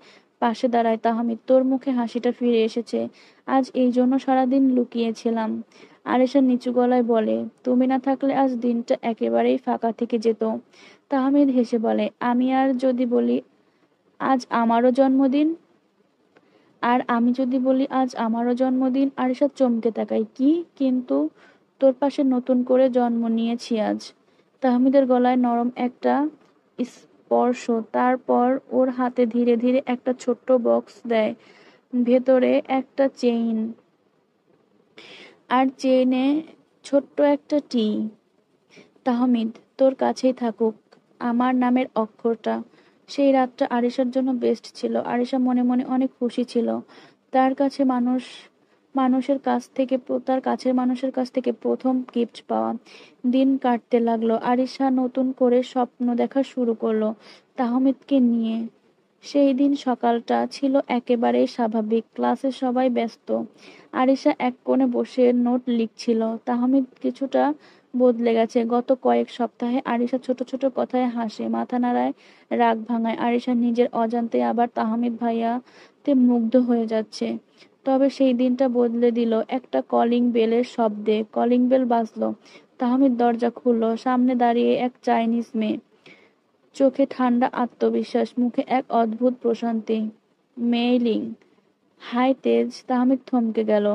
পাশে দাঁড়ায়। তাহমিদ, তোর মুখে হাসিটা ফিরে এসেছে। আজ এই জন্য সারাদিন লুকিয়েছিলাম। আরিশা নিচু গলায় বলে, তুমি না থাকলে আজ দিনটা একেবারেই ফাঁকা থেকে যেত। তাহমিদ হেসে বলে, আমি আর যদি বলি আজ আমারও জন্মদিন? আর আমি যদি বলি আজ আমারও জন্মদিন? আরিশা চমকে তাকায়, কি? কিন্তু তোর পাশে নতুন করে জন্ম নিয়েছি আজ। তাহমিদের গলায় নরম একটা স্পর্শ, তারপর ওর হাতে ধীরে ধীরে একটা ছোট্ট বক্স দেয়, ভেতরে একটা চেইন, আর চেইনে ছোট্ট একটা টি। তাহমিদ, তোর কাছেই থাকুক আমার নামের অক্ষরটা। সেই রাতটা আরিশার জন্য বেস্ট ছিল। আরিশা মনে মনে অনেক খুশি ছিল। তার কাছে তার কাছের মানুষের কাছ থেকে প্রথম গিফট পাওয়া। দিন কাটতে লাগলো। আরিশা নতুন করে স্বপ্ন দেখা শুরু করলো তাহমিদকে নিয়ে। সেই দিন সকালটা ছিল একেবারেই স্বাভাবিক। ক্লাসে সবাই ব্যস্ত। আরিশা এক কোণে বসে নোট লিখছিল। তাহমিদ কিছুটা বদলে গেছে। গত কয়েক সপ্তাহে আরিশা ছোট ছোট কথায় হাসে, মাথা নাড়ায়, রাগ ভাঙায়। আরিশা নিজের অজান্তে আবার তাহমিদ ভাইয়াতে মুগ্ধ হয়ে যাচ্ছে। তবে সেই দিনটা বদলে দিল একটা কলিং বেলের শব্দে। কলিং বেল বাজলো। তাহমিদ দরজা খুলল। সামনে দাঁড়িয়ে এক চাইনিজ মেয়ে, চোখে ঠান্ডা আত্মবিশ্বাস, মুখে এক অদ্ভুত প্রশান্তি। মেইলিং। হাই তেজ। তাহমিদ থমকে গেল।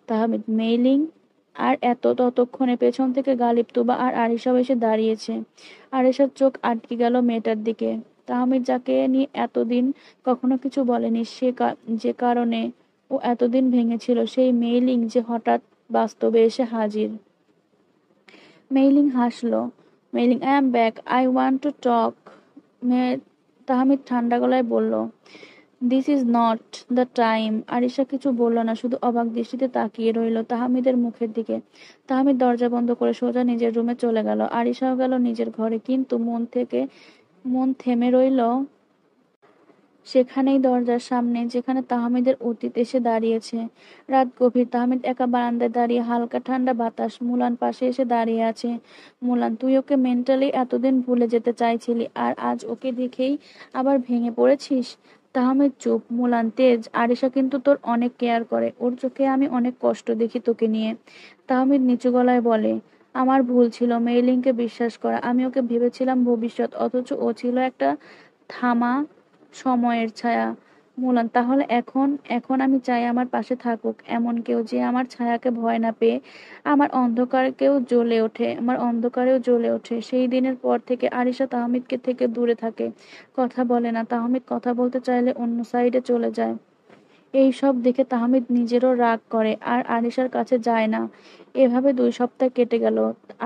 তাহমিদ, মেইলিং? আর ততক্ষণে পেছন থেকে গালিব, তুবা আর আরিশাও এসে দাঁড়িয়েছে। আরিশার চোখ আটকে গেল মেয়েটার দিকে। তাহমিদ, যাকে নিয়ে এতদিন কখনো কিছু বলেনি, যে কারণে ও এতদিন ভেঙেছিল, সেই মেইলিং যে হঠাৎ বাস্তবে এসে হাজির। মেইলিং হাসলো। Mailing, I am back, I want to talk. Tahmid ঠান্ডা গলায় বলল, this is not the time. Arisha কিছু বলল না, শুধু অবাক দৃষ্টিতে তাকিয়ে রইল তাহমিদের মুখের দিকে। তাহমিদ দরজা বন্ধ করে সোজা নিজের রুমে চলে গেল। আরিশাও গেল নিজের ঘরে, কিন্তু মন থেমে রইল সেখানেই, দরজার সামনে, যেখানে তাহমিদের অতীত এসে দাঁড়িয়েছে। রাত গভীর। তাহমিদ একা বারান্দায় দাঁড়িয়ে, হালকা ঠান্ডা বাতাস। মুলান পাশে এসে দাঁড়িয়ে আছে। মুলান, তুই ওকে মেন্টালি এতদিন ভুলে যেতে চাইছিলি, আর আজ ওকে দেখেই আবার ভেঙে পড়েছিস? তাহমিদ চুপ। মুলান, তেজ, আরিশা কিন্তু তোর অনেক কেয়ার করে, ওর চোখে আমি অনেক কষ্ট দেখি তোকে নিয়ে। তাহমিদ নিচু গলায় বলে, আমার ভুল ছিল মেইলিংকে বিশ্বাস করা। আমি ওকে ভেবেছিলাম ভবিষ্যৎ, অথচ ও ছিল একটা থামা সময়ের ছায়া। মুলান, তাহলে এখন এখন আমি চাই আমার পাশে থাকুক এমন কেউ, যে আমার ছায়াকে ভয় না পেয়ে আমার অন্ধকারেও জ্বলে ওঠে। সেই দিনের পর থেকে আরিশা তাহমিদকে থেকে দূরে থাকে, কথা বলে না। তাহমিদ কথা বলতে চাইলে অন্য সাইডে চলে যায়। এই সব দেখে তাহমিদ নিজেরও রাগ করে আর আরিশার কাছে যায় না। এভাবে 2 সপ্তাহ কেটে গেল।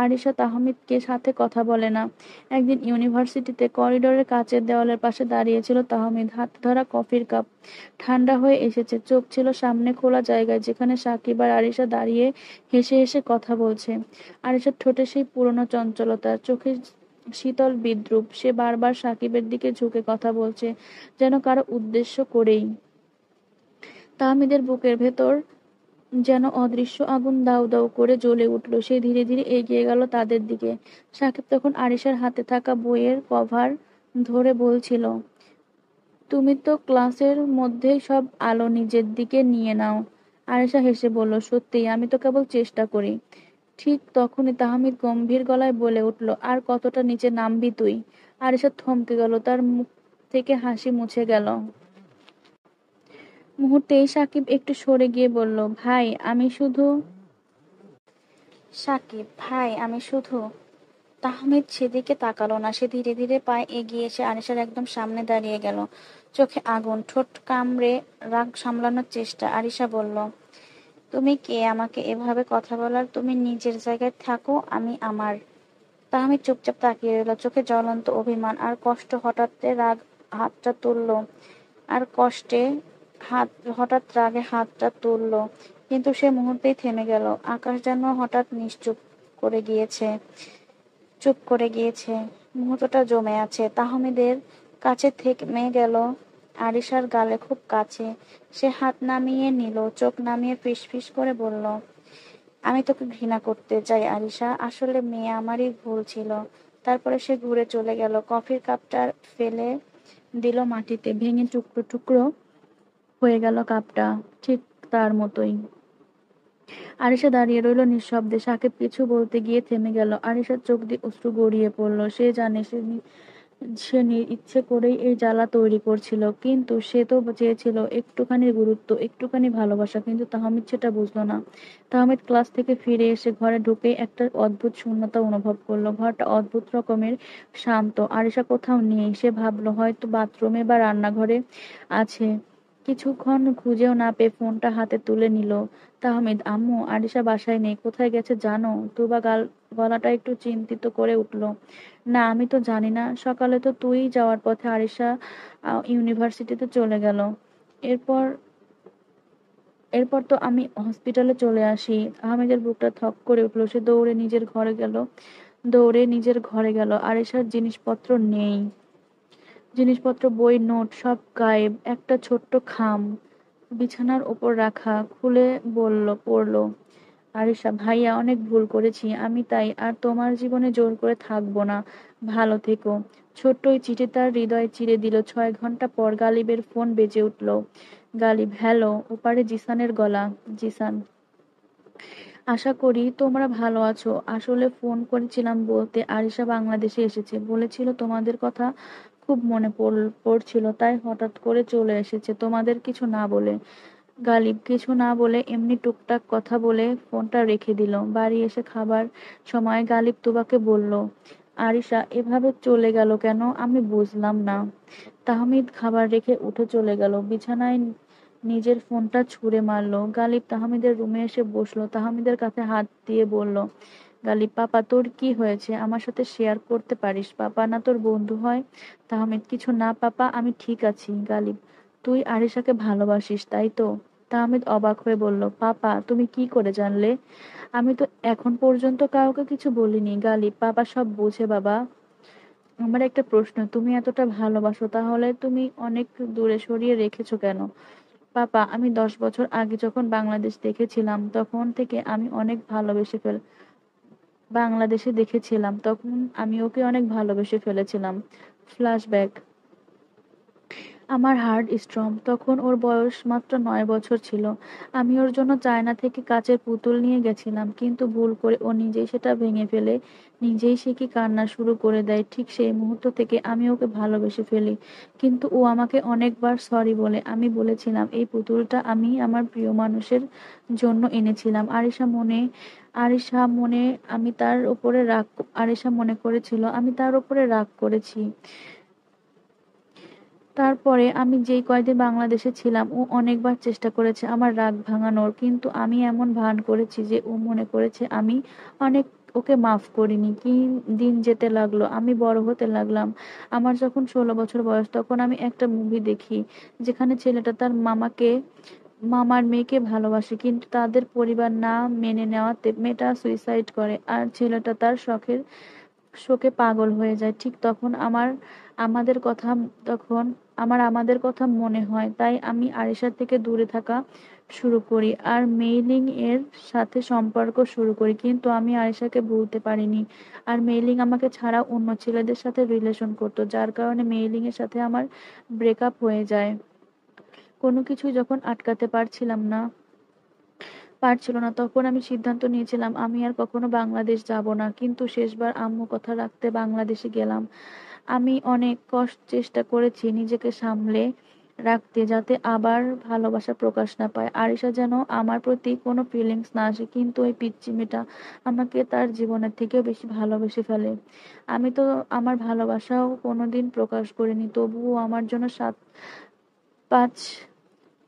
আরিশা তাহমিদকে সাথে কথা বলে না। একদিন ইউনিভার্সিটিতে করিডোরের কাচের দেওয়ালের পাশে দাঁড়িয়েছিল তাহমিদ, হাতে ধরা কফির কাপ ঠান্ডা হয়ে এসেছে। চোখ ছিল সামনে খোলা জায়গায়, যেখানে সাকিব আর আরিশা দাঁড়িয়ে হেসে হেসে কথা বলছে। আরিশার ঠোঁটে সেই পুরনো চঞ্চলতা, চোখে শীতল বিদ্রুপ। সে বারবার সাকিবের দিকে ঝুঁকে কথা বলছে, যেন কারো উদ্দেশ্য করেই। তাহমিদের বুকের ভেতর যেন অদৃশ্য আগুন দাউ দাউ করে জ্বলে উঠল। সে ধীরে ধীরে এগিয়ে গেল তাদের দিকে। সাকিব তখন আরিশার হাতে থাকা বইয়ের কভার ধরে বলছিল, তুমি তো ক্লাসের মধ্যেই সব আলো নিজের দিকে নিয়ে নাও। আরিশা হেসে বলল, সত্যিই, আমি তো কেবল চেষ্টা করি। ঠিক তখনই তাহমিদ গম্ভীর গলায় বলে উঠল, আর কতটা নিচে নামবি তুই? আরিশা থমকে গেল, তার মুখ থেকে হাসি মুছে গেল। মুহূর্তেই সাকিব একটু সরে গিয়ে বলল, ভাই আমি শুধু। তাহমিদ সেদিকে তাকালো না। সে ধীরে ধীরে পায়ে এগিয়ে এসে আরিশার একদম সামনে দাঁড়িয়ে গেল। চোখে আগুন, ঠোঁট কামড়ে রাগ সামলানোর চেষ্টা। আরিশা বলল, তুমি কে আমাকে এভাবে কথা বলার? তুমি নিজের জায়গায় থাকো, আমি আমার। তাহমিদ চুপচাপ তাকিয়ে রইল, চোখে জ্বলন্ত অভিমান আর কষ্ট। রাগ হাতটা তুলল আর কষ্টে হাত হঠাৎ রাগে হাতটা তুলল, কিন্তু সে মুহূর্তেই থেমে গেল। আকাশ যেন হঠাৎ করে গিয়েছে চুপ করে গিয়েছে। মুহূর্তটা জমে আছে। তাহমিদের কাছে থেমে গেল, আরিশার গালে খুব কাছে। সে হাত নামিয়ে নিল, চোখ নামিয়ে ফিসফিস করে বলল, আমি তোকে ঘৃণা করতে চাই আরিশা, আসলে মেয়ে আমারই ভুল ছিল। তারপরে সে ঘুরে চলে গেল। কফির কাপটা ফেলে দিল মাটিতে, ভেঙে টুকরো টুকরো হয়ে গেল কাপটা, ঠিক তার মতোই। আরিশা দাঁড়িয়ে রইল নিঃশব্দে। সাকিব কিছু বলতে গিয়ে থেমে গেল। আরিশার চোখ দিয়ে অশ্রু গড়িয়ে পড়ল। সে জানে ইচ্ছে করেই এই জ্বালা তৈরি করছিল, কিন্তু সে তো চেয়েছিল একটুখানি গুরুত্ব, একটুখানি ভালোবাসা। কিন্তু তাহমিদ সেটা বুঝলো না। তাহমিদ ক্লাস থেকে ফিরে এসে ঘরে ঢুকেই একটা অদ্ভুত শূন্যতা অনুভব করলো। ঘরটা অদ্ভুত রকমের শান্ত। আরিশা কোথাও নেই। সে ভাবলো হয়তো বাথরুমে বা রান্নাঘরে আছে। কিছুক্ষণ খুঁজেও না পেয়ে ফোনটা হাতে তুলে নিল তাহমিদ। আম্মু, আরিশা বাসায় নেই, কোথায় গেছে জানো? তুবা গলাটা একটু চিন্তিত করে উঠল। না, আমি তো জানি না। সকালে তো তুই যাওয়ার পথে আরিশা ইউনিভার্সিটিতে চলে গেল। এরপর এরপর তো আমি হসপিটালে চলে আসি। আহমেদের বুকটা থক করে উঠল। সে দৌড়ে নিজের ঘরে গেল। আরিশার জিনিসপত্র নেই। জিনিসপত্র, বই, নোট সব গায়েব। একটা ছোট্ট খাম বিছানার ওপর রাখা। খুলে পড়লো, আরিশা, ভাইয়া, অনেক ভুল করেছি আমি, তাই আর তোমার জীবনে জোর করে থাকবো না। ভালো থেকো। ছোট্ট ওই চিঠি তার হৃদয় চিরে দিল। 6 ঘন্টা পর গালিবের ফোন বেজে উঠল। গালিব, হ্যালো। ওপারে জিসানের গলা। জিসান, আশা করি তোমরা ভালো আছো। আসলে ফোন করেছিলাম বলতে, আরিশা বাংলাদেশে এসেছে। বলেছিল তোমাদের কথা খুব পড়ছিল, তাই হঠাৎ করে চলে এসেছে, তোমাদের কিছু না বলে। গালিব কিছু না বলে এমনি টুকটাক কথা বলে ফোনটা রেখে দিল। বাড়ি এসে খাবার সময় গালিব তুবাকে বলল, আরিশা এভাবে চলে গেল কেন? আমি বুঝলাম না। তাহমিদ খাবার রেখে উঠে চলে গেল। বিছানায় নিজের ফোনটা ছুঁড়ে মারলো। গালিব তাহমিদের রুমে এসে বসলো। তাহমিদের কাছে হাত দিয়ে বলল, গালিব, পাপা, তোর কি হয়েছে? আমার সাথে শেয়ার করতে পারিস। পাপা না তোর বন্ধু হয়। তাহমিদ, কিছু না পাপা, আমি ঠিক আছি। গালিব, তুই আরিশাকে ভালোবাসিস তাই তো? তাহমিদ অবাক হয়ে বলল, পাপা, তুমি কি করে জানলে? আমি তো এখন পর্যন্ত কাউকে কিছু বলিনি। গালিব, পাপা সব বোঝে বাবা। আমার একটা প্রশ্ন, তুমি এতটা ভালোবাসো, তাহলে তুমি অনেক দূরে সরিয়ে রেখেছো কেন? পাপা, আমি 10 বছর আগে যখন বাংলাদেশ দেখেছিলাম, তখন থেকে আমি অনেক বাংলাদেশে দেখেছিলাম, তখন আমি ওকে অনেক ভালোবেসে ফেলেছিলাম। ফ্ল্যাশব্যাক। আমার হার্ট স্ট্রং। তখন ওর বয়স মাত্র 9 বছর ছিল। আমি ওর জন্য চায়না থেকে কাচের পুতুল নিয়ে গেছিলাম, কিন্তু ভুল করে ও নিজেই সেটা ভেঙে ফেলে নিজেই সে কি কান্না শুরু করে দেয়। ঠিক সেই মুহূর্ত থেকে আমি ওকে ভালোবেসে ফেলি। কিন্তু ও আমাকে অনেকবার সরি বলে। আমি বলেছিলাম এই পুতুলটা আমি আমার প্রিয় মানুষের জন্য এনেছিলাম। আরিশা মনে আমি তার উপরে রাগ আরিশা মনে করেছিল আমি তার উপরে রাগ করেছি। তারপরে আমি যেই কয়দিন বাংলাদেশে ছিলাম ও অনেকবার চেষ্টা করেছে আমার রাগ ভাঙানোর, কিন্তু আমি এমন ভান করেছি যে ও মনে করেছে আমি অনেক ওকে মাফ করিনি। কি দিন যেতে লাগলো, আমি বড় হতে লাগলাম। আমার যখন 16 বছর বয়স তখন আমি একটা মুভি দেখি যেখানে ছেলেটা তার মামার মেয়েকে ভালোবাসে, কিন্তু তাদের পরিবার না মেনে নেওয়াতে মেয়েটা সুইসাইড করে আর ছেলেটা তার শোকে পাগল হয়ে যায়। ঠিক আমাদের কথা তখন আমাদের কথা মনে হয়, তাই আমি আরিশার থেকে দূরে থাকা শুরু করি আর মেইলিং এর সাথে সম্পর্ক শুরু করি। কিন্তু আমি আরিশাকে ভুলতে পারিনি, আর মেইলিং আমাকে ছাড়া অন্য ছেলেদের সাথে রিলেশন করতো, যার কারণে মেইলিং এর সাথে আমার ব্রেকআপ হয়ে যায়। কোনো কিছুই যখন আটকাতে পারছিল না তখন আমি সিদ্ধান্ত নিয়েছিলাম আমি আর কখনো বাংলাদেশ যাব না। কিন্তু শেষবার আম্মু কথা রাখতে বাংলাদেশে গেলাম। আমি অনেক কষ্ট চেষ্টা করেছি নিজেকে সামলে রাখতে, যাতে আবার ভালোবাসা প্রকাশ না পায়। আরিশা যেন আমার প্রতি কোনো ফিলিংস না আসে, কিন্তু ওই পিচ্চি মেয়েটা আমাকে তার জীবনের থেকেও বেশি ভালোবেসে ফেলে। আমি তো আমার ভালোবাসাও কোনোদিন প্রকাশ করিনি, তবুও আমার জন্য 7-5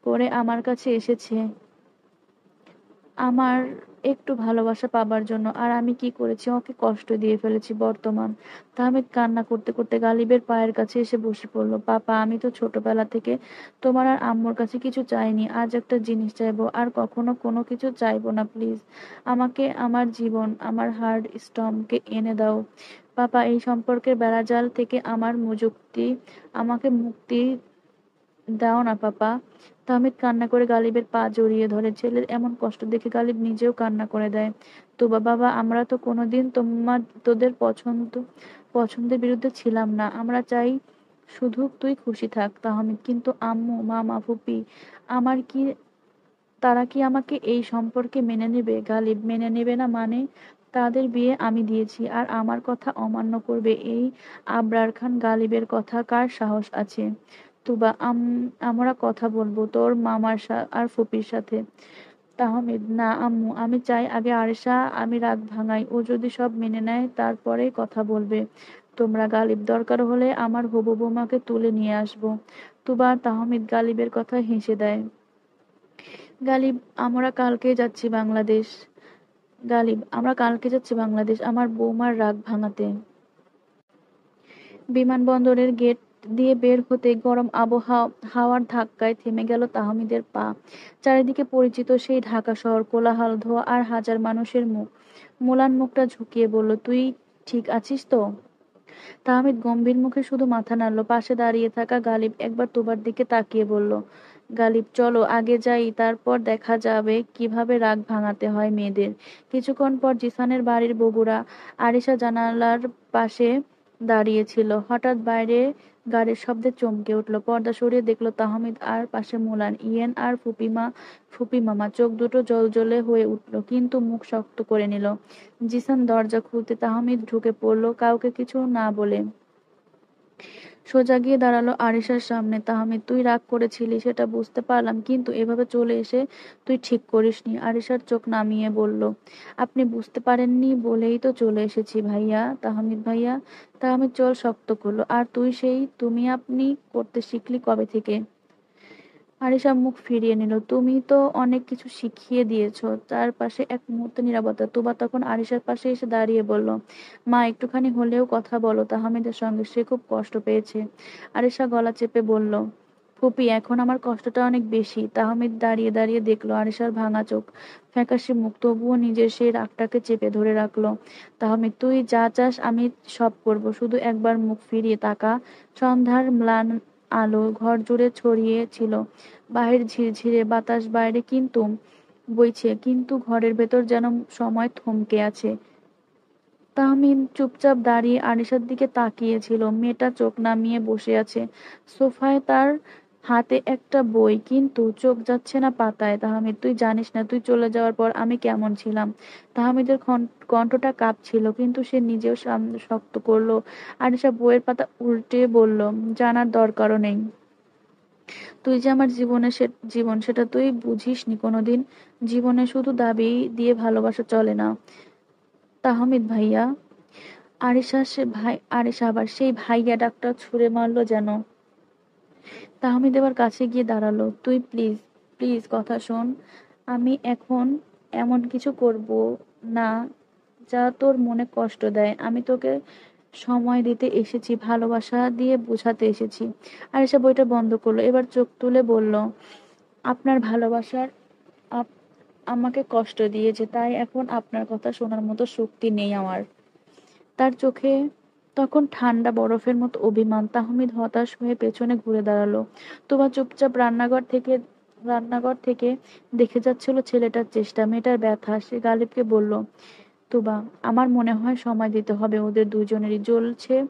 করে আমার কাছে এসেছে আমার একটু ভালোবাসা পাবার জন্য। আর আমি কি করেছি, ওকে কষ্ট দিয়ে ফেলেছি। বর্তমান তাহমিদ কান্না করতে করতে গালিবের পায়ের কাছে এসে বসে পড়ল। পাপা, আমি তো ছোটবেলা থেকে তোমার আর আম্মুর কাছে কিছু চাইনি, আজ একটা জিনিস চাইবো, আর কখনো কোনো কিছু চাইবো না। প্লিজ আমাকে আমার জীবন, আমার হার্ট স্টর্মকে এনে দাও। পাপা, এই সম্পর্কের বেড়াজাল থেকে আমাকে মুক্তি দাও না পাপা। তাহমিদ কান্না করে গালিবের পা জড়িয়ে ধরে। ছেলের এমন কষ্ট দেখে গালিব নিজেও কান্না করে দেয়। তো বাবা, আমরা তো কোনোদিন তোদের পছন্দের বিরুদ্ধে ছিলাম না। আমরা চাই শুধু তুই খুশি থাক তাহমিদ। কিন্তু আম্মু, মামা, ফুপি, আমার কি তারা কি আমাকে এই সম্পর্কে মেনে নেবে? গালিব মেনে নেবে না মানে? তাদের বিয়ে আমি দিয়েছি আর আমার কথা অমান্য করবে এই আবরার খান? গালিবের কথা কার সাহস আছে? তুবা, আমরা কথা বলবো তোর আর ফুপির সাথে। তাহমিদ, না আম্মু, আমি চাই আগে আয়েশা আমি রাগ ভাঙাই, ও যদি সব মেনে নেয় তারপরেই কথা বলবে তোমরা। গালিব, দরকার হলে আমার হবু বৌমাকে তুলে নিয়ে আসবো। তুবা আর তাহমিদ গালিবের কথা হেসে দেয়। গালিব, আমরা কালকে যাচ্ছি বাংলাদেশ। আমরা কালকে যাচ্ছি বাংলাদেশ আমার বৌমার রাগ ভাঙাতে। বিমানবন্দরের গেট দিয়ে বের হতেই গরম হাওয়ার ধাক্কায় থেমে গেল তাহমিদের পা। চারিদিকে পরিচিত সেই ঢাকা শহর, কোলাহল, ধোঁয়া আর হাজার মানুষের মুখ। মুলান মুখটা ঝুঁকিয়ে বলল, তুই ঠিক আছিস তো? তাহমিদ গম্ভীর মুখে শুধু মাথা নাড়ল। পাশে দাঁড়িয়ে থাকা গালিব একবার তোবার দিকে তাকিয়ে বলল, গালিব চলো আগে যাই, তারপর দেখা যাবে কিভাবে রাগ ভাঙাতে হয় মেয়েদের। কিছুক্ষণ পর জিসানের বাড়ির বগুড়া। আরিশা জানালার পাশে দাঁড়িয়েছিল। হঠাৎ বাইরে গাড়ির শব্দে চমকে উঠল। পর্দা সরিয়ে দেখলো তাহমিদ আর পাশে মুলান, ইয়েন আর ফুপি মামা। চোখ দুটো জ্বলজ্বলে হয়ে উঠল, কিন্তু মুখ শক্ত করে নিল। জিসান দরজা খুলতে তাহমিদ ঢুকে পড়ল কাউকে কিছু না বলে। সোজা গিয়ে দাঁড়ালো আরিশার সামনে। তাহমিদ, তুই রাগ করেছিলি সেটা বুঝতে পারলাম, কিন্তু এভাবে চলে এসে তুই ঠিক করিসনি। আরিশার চোখ নামিয়ে বলল, আপনি বুঝতে পারেননি বলেই তো চলে এসেছি ভাইয়া। তাহমিদ চোয়াল শক্ত করলো। আর তুই সেই তুমি আপনি করতে শিখলি কবে থেকে? আরিশা মুখ ফিরিয়ে নিল। তুমি তো অনেক কিছু শিখিয়ে দিয়েছো। তার পাশে এক মুহূর্ত নীরবতা। তুবা তখন আরিশার পাশে এসে দাঁড়িয়ে বলল, মা, একটুখানি হলেও কথা বলো তাহমিদের সঙ্গে, সে খুব কষ্ট পেয়েছে। আরিশা গলা চেপে বলল, ফুপি, এখন আমার কষ্টটা অনেক বেশি। তাহমিদ দাঁড়িয়ে দাঁড়িয়ে দেখলো আরিশার ভাঙা চোখ, ফ্যাকাশে মুখ, তবুও নিজের সেই রাগটাকে চেপে ধরে রাখলো। তাহমিদ, তুই যা চাস আমি সব করব, শুধু একবার মুখ ফিরিয়ে তাকা। সন্ধ্যার ম্লান আলো ঘর জুড়ে ছড়িয়ে ছিল। বাহির ঝিরঝিরে বাতাস বাইরে কিন্তু বইছে, কিন্তু ঘরের ভেতর যেন সময় থমকে আছে। তাহমিদ চুপচাপ দাঁড়িয়ে আরিশার দিকে তাকিয়েছিল। মেয়েটা চোখ নামিয়ে বসে আছে সোফায়, তার হাতে একটা বই, কিন্তু চোখ যাচ্ছে না পাতায়। তাহমিদ, তুই জানিস না তুই চলে যাওয়ার পর আমি কেমন ছিলাম। তাহমিদের কণ্ঠটা কাঁপছিল, কিন্তু সে নিজেও সামনে শক্ত করলো। আরিশা বইয়ের পাতা উল্টে বলল, জানার দরকারও নেই। তুই যে আমার জীবন, সেটা তুই বুঝিসনি কোনোদিন। জীবনে শুধু দাবি দিয়ে ভালোবাসা চলে না। তাহমিদ ভাইয়া। আরিশা আবার সেই ভাইয়া ডাকটা ছুঁড়ে মারলো যেন। তাহমিদ এবার কাছে গিয়ে দাঁড়ালো। তুই প্লিজ, প্লিজ কথা শোন। আমি এখন এমন কিছু করব না যা তোর মনে কষ্ট দেয়। আমি তোকে সময় দিতে এসেছি, ভালোবাসা দিয়ে বোঝাতে এসেছি। আরিশা বইটা বন্ধ করলো, এবার চোখ তুলে বলল, আপনার ভালোবাসার আপ- আমাকে কষ্ট দিয়েছে, তাই এখন আপনার কথা শোনার মতো শক্তি নেই আমার। তার চোখে তখন ঠান্ডা বরফের মতো অভিমান। তাহমিদ হতাশ হয়ে পেছনে ঘুরে দাঁড়ালো। তোবা চুপচাপ রান্নাঘর থেকে দেখে যাচ্ছিল ছেলেটার চেষ্টা, মেয়েটার ব্যথা। সে গালিবকে বলল, তোবা, আমার মনে হয় সময় দিতে হবে। ওদের দুজনেরই জ্বলছে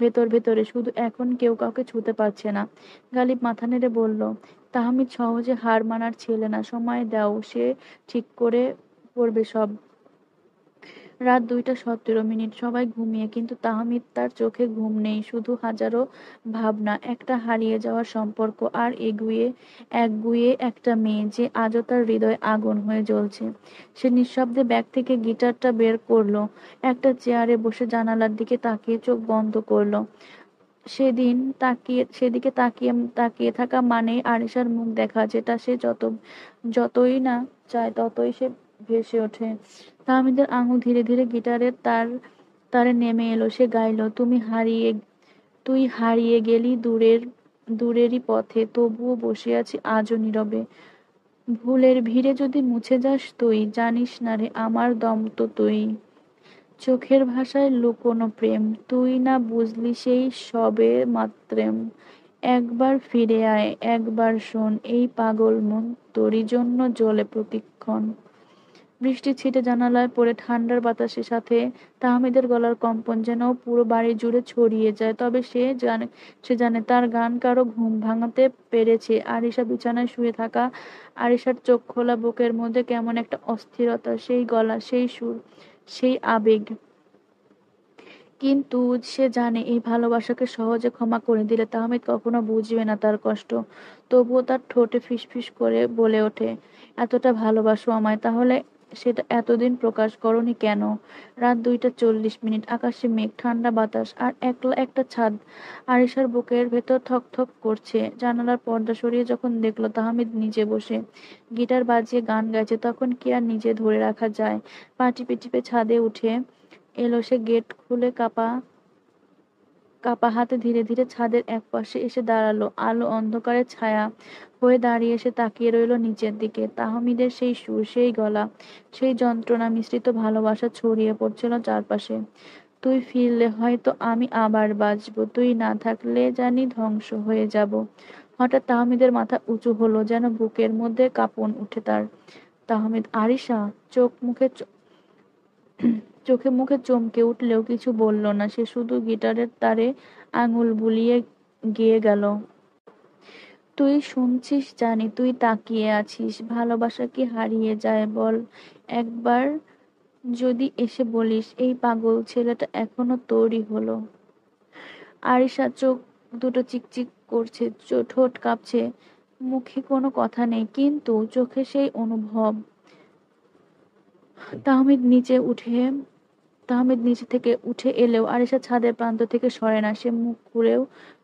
ভেতর ভেতরে, শুধু এখন কেউ কাউকে ছুঁতে পারছে না। গালিব মাথা নেড়ে বলল, তাহমিদ সহজে হার মানার ছেলে না, সময় দাও, সে ঠিক করে পড়বে সব। রাত 2টা 17 মিনিট, সবাই ঘুমিয়ে, কিন্তু তাহমিদ, তার চোখে ঘুম নেই, শুধু হাজারো ভাবনা। একটা হারিয়ে যাওয়ার সম্পর্ক, আর একগুঁয়ে একটা মেয়ে যে আজও তার হৃদয়ে আগুন হয়ে জ্বলছে। সে নিঃশব্দে ব্যাগ থেকে গিটারটা বের করলো, একটা চেয়ারে বসে জানালার দিকে তাকিয়ে চোখ বন্ধ করলো। সেদিকে তাকিয়ে তাকিয়ে থাকা মানে আরিশার মুখ দেখা, যেটা সে যতই না চায় ততই সে ভেসে ওঠে। তাহমিদের আঙুল ধীরে ধীরে গিটারের তারে নেমে এলো। সে গাইলো, তুই হারিয়ে গেলি দূরেরই পথে, তবুও বসে আছি আজও নীরবে। ভুলের ভিড়ে যদি মুছে যাস তুই, জানিস না রে আমার দম তো তুই। চোখের ভাষায় লুকোনো প্রেম, তুই না বুঝলি সেই সবে মাত্রেম। একবার ফিরে আয়, একবার শোন, এই পাগল মন তোরই জন্য জ্বলে প্রতিক্ষণ। বৃষ্টির ছিটে জানালায় পড়ে ঠান্ডার বাতাসের সাথে তাহমিদের গলার কম্পন যেন পুরো বাড়ি জুড়ে ছড়িয়ে যায়। তবে সে জানে তার গান কারো ঘুম ভাঙাতে পেরেছে। আরিশা বিছানায় শুয়ে থাকা, আরিশার চোখ খোলা, বুকের মধ্যে কেমন একটা অস্থিরতা, সেই গলা, সেই সুর, সেই আবেগ। কিন্তু সে জানে এই ভালোবাসাকে সহজে ক্ষমা করে দিলে তাহমিদ কখনো বুঝবে না তার কষ্ট। তবুও তার ঠোঁটে ফিসফিস করে বলে ওঠে, এতটা ভালোবাসো আমায়, তাহলে সেটা এতদিন প্রকাশ করনি কেন? রাত 2টা 40 মিনিট, আকাশে মেঘ, ঠান্ডা বাতাস, আর একলা একটা ছাদ। আরিশার বুকের ভেতর থক থক করছে। জানালার পর্দা সরিয়ে যখন দেখলো তাহমিদ নিজে বসে গিটার বাজিয়ে গান গাইছে, তখন কি আর নিজে ধরে রাখা যায়? পা টিপে টিপে ছাদে উঠে এলো সে। গেট খুলে কাপা কাপা হাতে ধীরে ধীরে ছাদের একপাশে এসে দাঁড়ালো। আলো অন্ধকারে ছায়া হয়ে দাঁড়িয়ে এসে তাকিয়ে রইলো নিচের দিকে। তাহমিদের সেই সুর, সেই গলা, সেই যন্ত্রণা মিশ্রিত ভালোবাসা ছড়িয়ে পড়ছিল চারপাশে। তুই ফিরলে হয়তো আমি আবার বাঁচবো, তুই না থাকলে জানি ধ্বংস হয়ে যাব। হঠাৎ তাহমিদের মাথা উঁচু হলো, যেন বুকের মধ্যে কাঁপন উঠে তার। তাহমিদ, আরিশা! চোখে মুখে চমকে উঠলেও কিছু বলল না। সে শুধু গিটারের তারে আঙুল বুলিয়ে গেয়ে গেল, তুই শুনছিস জানি, তুই তাকিয়ে আছিস। ভালোবাসা কি হারিয়ে যায় বল একবার? যদি এসে বলিস এই পাগল ছেলেটা এখনো তোরই হলো। আরিশা চোখ দুটো চিকচিক করছে, ঠোঁট কাঁপছে, মুখে কোনো কথা নেই, কিন্তু চোখে সেই অনুভব। তাহমিদ নিচে উঠে তাহমিদ নিচে থেকে উঠে এলেও আরিশা ছাদের প্রান্ত থেকে সরে না। সে মুখ